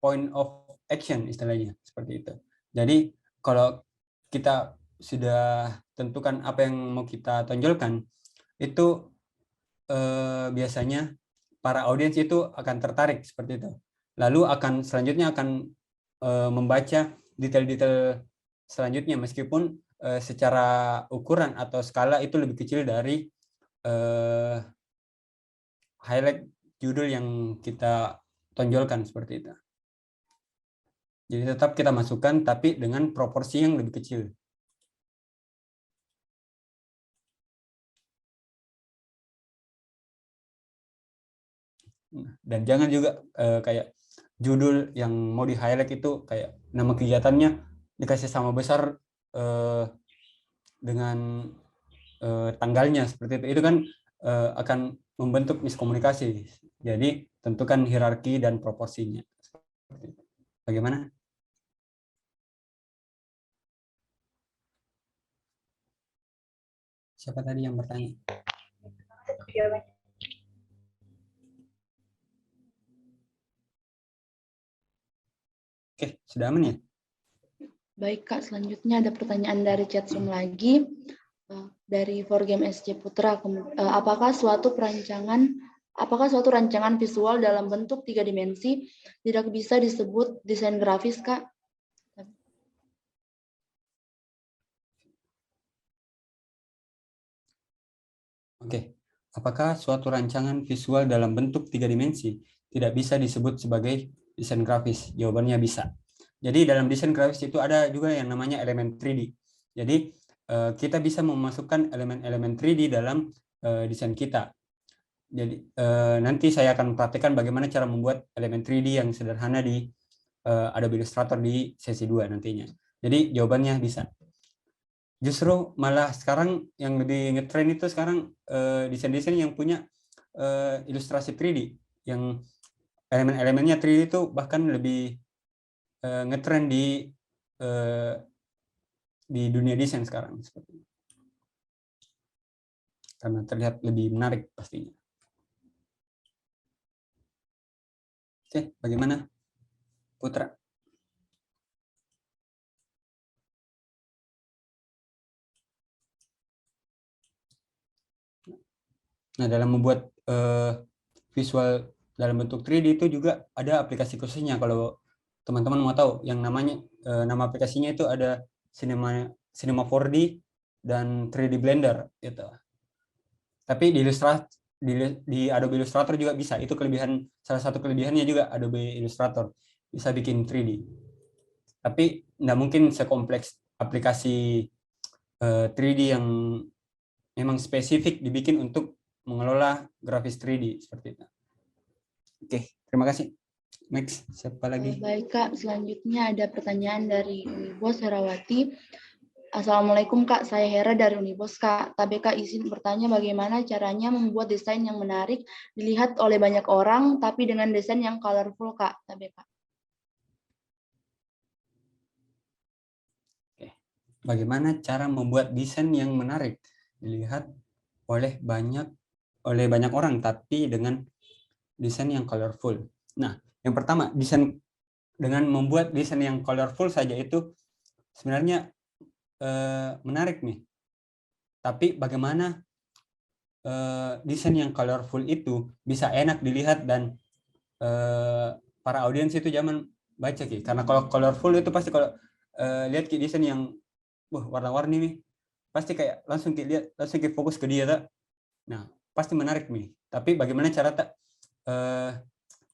point of action istilahnya, seperti itu. Jadi kalau kita sudah tentukan apa yang mau kita tonjolkan, itu biasanya para audiens itu akan tertarik seperti itu. Lalu selanjutnya akan membaca detail-detail selanjutnya, meskipun secara ukuran atau skala itu lebih kecil dari highlight judul yang kita tonjolkan seperti itu. Jadi tetap kita masukkan, tapi dengan proporsi yang lebih kecil. Dan jangan juga kayak judul yang mau di highlight itu kayak nama kegiatannya dikasih sama besar dengan tanggalnya seperti itu. Itu kan akan membentuk miskomunikasi. Jadi tentukan hierarki dan proporsinya. Bagaimana? Siapa tadi yang bertanya? Oke, sudah aman ya? Baik Kak, selanjutnya ada pertanyaan dari chatroom lagi. Dari Forgame SC Putra, apakah suatu rancangan visual dalam bentuk 3 dimensi tidak bisa disebut desain grafis, Kak? Oke, apakah suatu rancangan visual dalam bentuk 3 dimensi tidak bisa disebut sebagai desain grafis? Jawabannya bisa. Jadi dalam desain grafis itu ada juga yang namanya elemen 3D. Jadi kita bisa memasukkan elemen-elemen 3D dalam desain kita. Jadi nanti saya akan praktekkan bagaimana cara membuat elemen 3D yang sederhana di Adobe Illustrator di sesi 2 nantinya. Jadi jawabannya bisa. justru malah sekarang yang lebih ngetrend itu sekarang desain-desain yang punya ilustrasi 3D, yang elemen-elemennya 3D itu bahkan lebih ngetrend di dunia desain sekarang, seperti itu. Karena terlihat lebih menarik pastinya. Oke, bagaimana Putra? Nah, dalam membuat visual dalam bentuk 3D itu juga ada aplikasi khususnya. Kalau teman-teman mau tahu, yang namanya nama aplikasinya itu ada Cinema 4D dan 3D Blender gitu. Tapi di Adobe Illustrator juga bisa. Itu salah satu kelebihannya juga Adobe Illustrator, bisa bikin 3D. Tapi nggak mungkin sekompleks aplikasi 3D yang memang spesifik dibikin untuk mengelola grafis 3D seperti itu. Oke, terima kasih. Next, siapa lagi? Baik Kak, selanjutnya ada pertanyaan dari Unibos Herawati. Assalamualaikum Kak, saya Hera dari Unibos Kak. TBK izin bertanya bagaimana caranya membuat desain yang menarik dilihat oleh banyak orang, tapi dengan desain yang colorful Kak, TBK. Oke. Bagaimana cara membuat desain yang menarik dilihat oleh banyak orang, tapi dengan desain yang colorful. Nah, yang pertama, dengan membuat desain yang colorful saja itu sebenarnya menarik nih. Tapi bagaimana desain yang colorful itu bisa enak dilihat dan para audiens itu zaman baca Ki. Karena kalau colorful itu pasti kalau lihat Ki desain yang warna-warni nih, pasti kayak langsung fokus ke dia tak. Nah, pasti menarik nih. Tapi bagaimana cara tak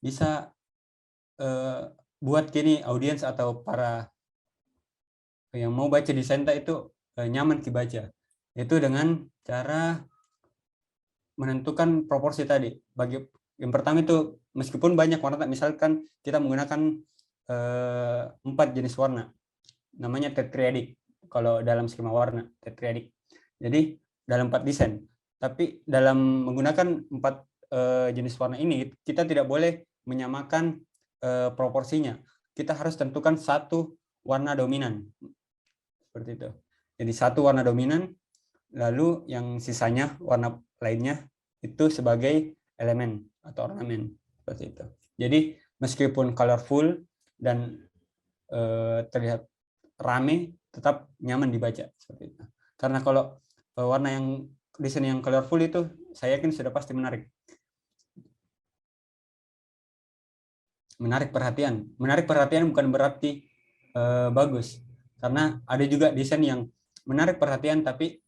bisa buat kini audiens atau para yang mau baca desain itu nyaman dibaca, itu dengan cara menentukan proporsi tadi. Yang pertama itu meskipun banyak warna, misalkan kita menggunakan 4 jenis warna, namanya tetradic kalau dalam skema warna, tetradic. Jadi dalam 4 desain, tapi dalam menggunakan 4 jenis warna ini kita tidak boleh menyamakan proporsinya. Kita harus tentukan satu warna dominan. Seperti itu. Jadi satu warna dominan, lalu yang sisanya warna lainnya itu sebagai elemen atau ornamen, seperti itu. Jadi meskipun colorful dan terlihat rame, tetap nyaman dibaca seperti itu. Karena kalau desain yang colorful itu saya yakin sudah pasti menarik. Menarik perhatian bukan berarti bagus. Karena ada juga desain yang menarik perhatian tapi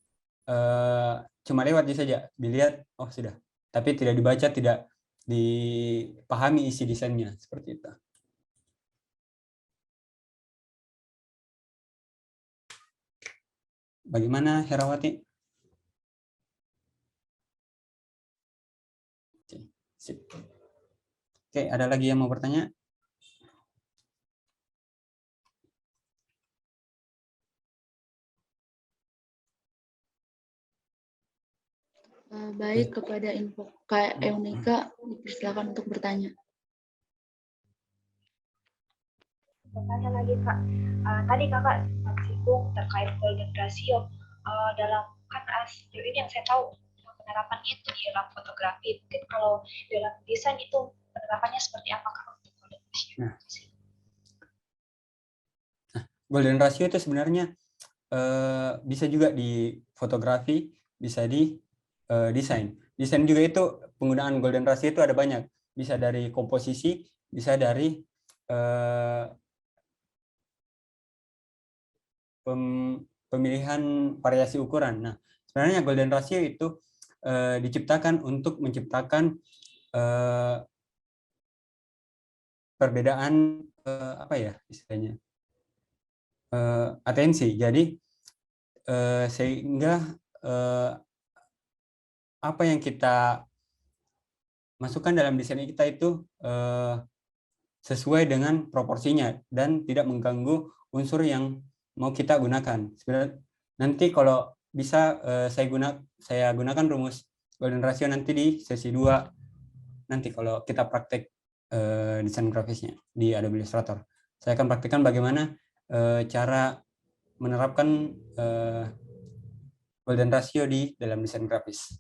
cuma lewat saja, dilihat oh sudah, tapi tidak dibaca, tidak dipahami isi desainnya, seperti itu. Bagaimana Herawati? Oke, sip. Oke, ada lagi yang mau bertanya? Baik, kepada info Kak Eunika, dipersilakan untuk bertanya. Bertanya lagi Kak, tadi Kakak sempat singgung terkait golden ratio dalam sejauh ini yang saya tahu penerapannya itu di dalam fotografi. Mungkin kalau dalam desain itu penerapannya seperti apa Kak untuk golden ratio? Nah, golden ratio itu sebenarnya bisa juga di fotografi, bisa di desain. Desain juga itu penggunaan golden ratio itu ada banyak. Bisa dari komposisi, bisa dari pemilihan variasi ukuran. Nah, sebenarnya golden ratio itu diciptakan untuk menciptakan perbedaan apa ya istilahnya, atensi. Jadi sehingga apa yang kita masukkan dalam desain kita itu sesuai dengan proporsinya dan tidak mengganggu unsur yang mau kita gunakan. Sebenarnya Nanti kalau bisa saya gunakan rumus golden ratio nanti di sesi 2. Nanti kalau kita praktek desain grafisnya di Adobe Illustrator. Saya akan praktikkan bagaimana cara menerapkan golden ratio di dalam desain grafis.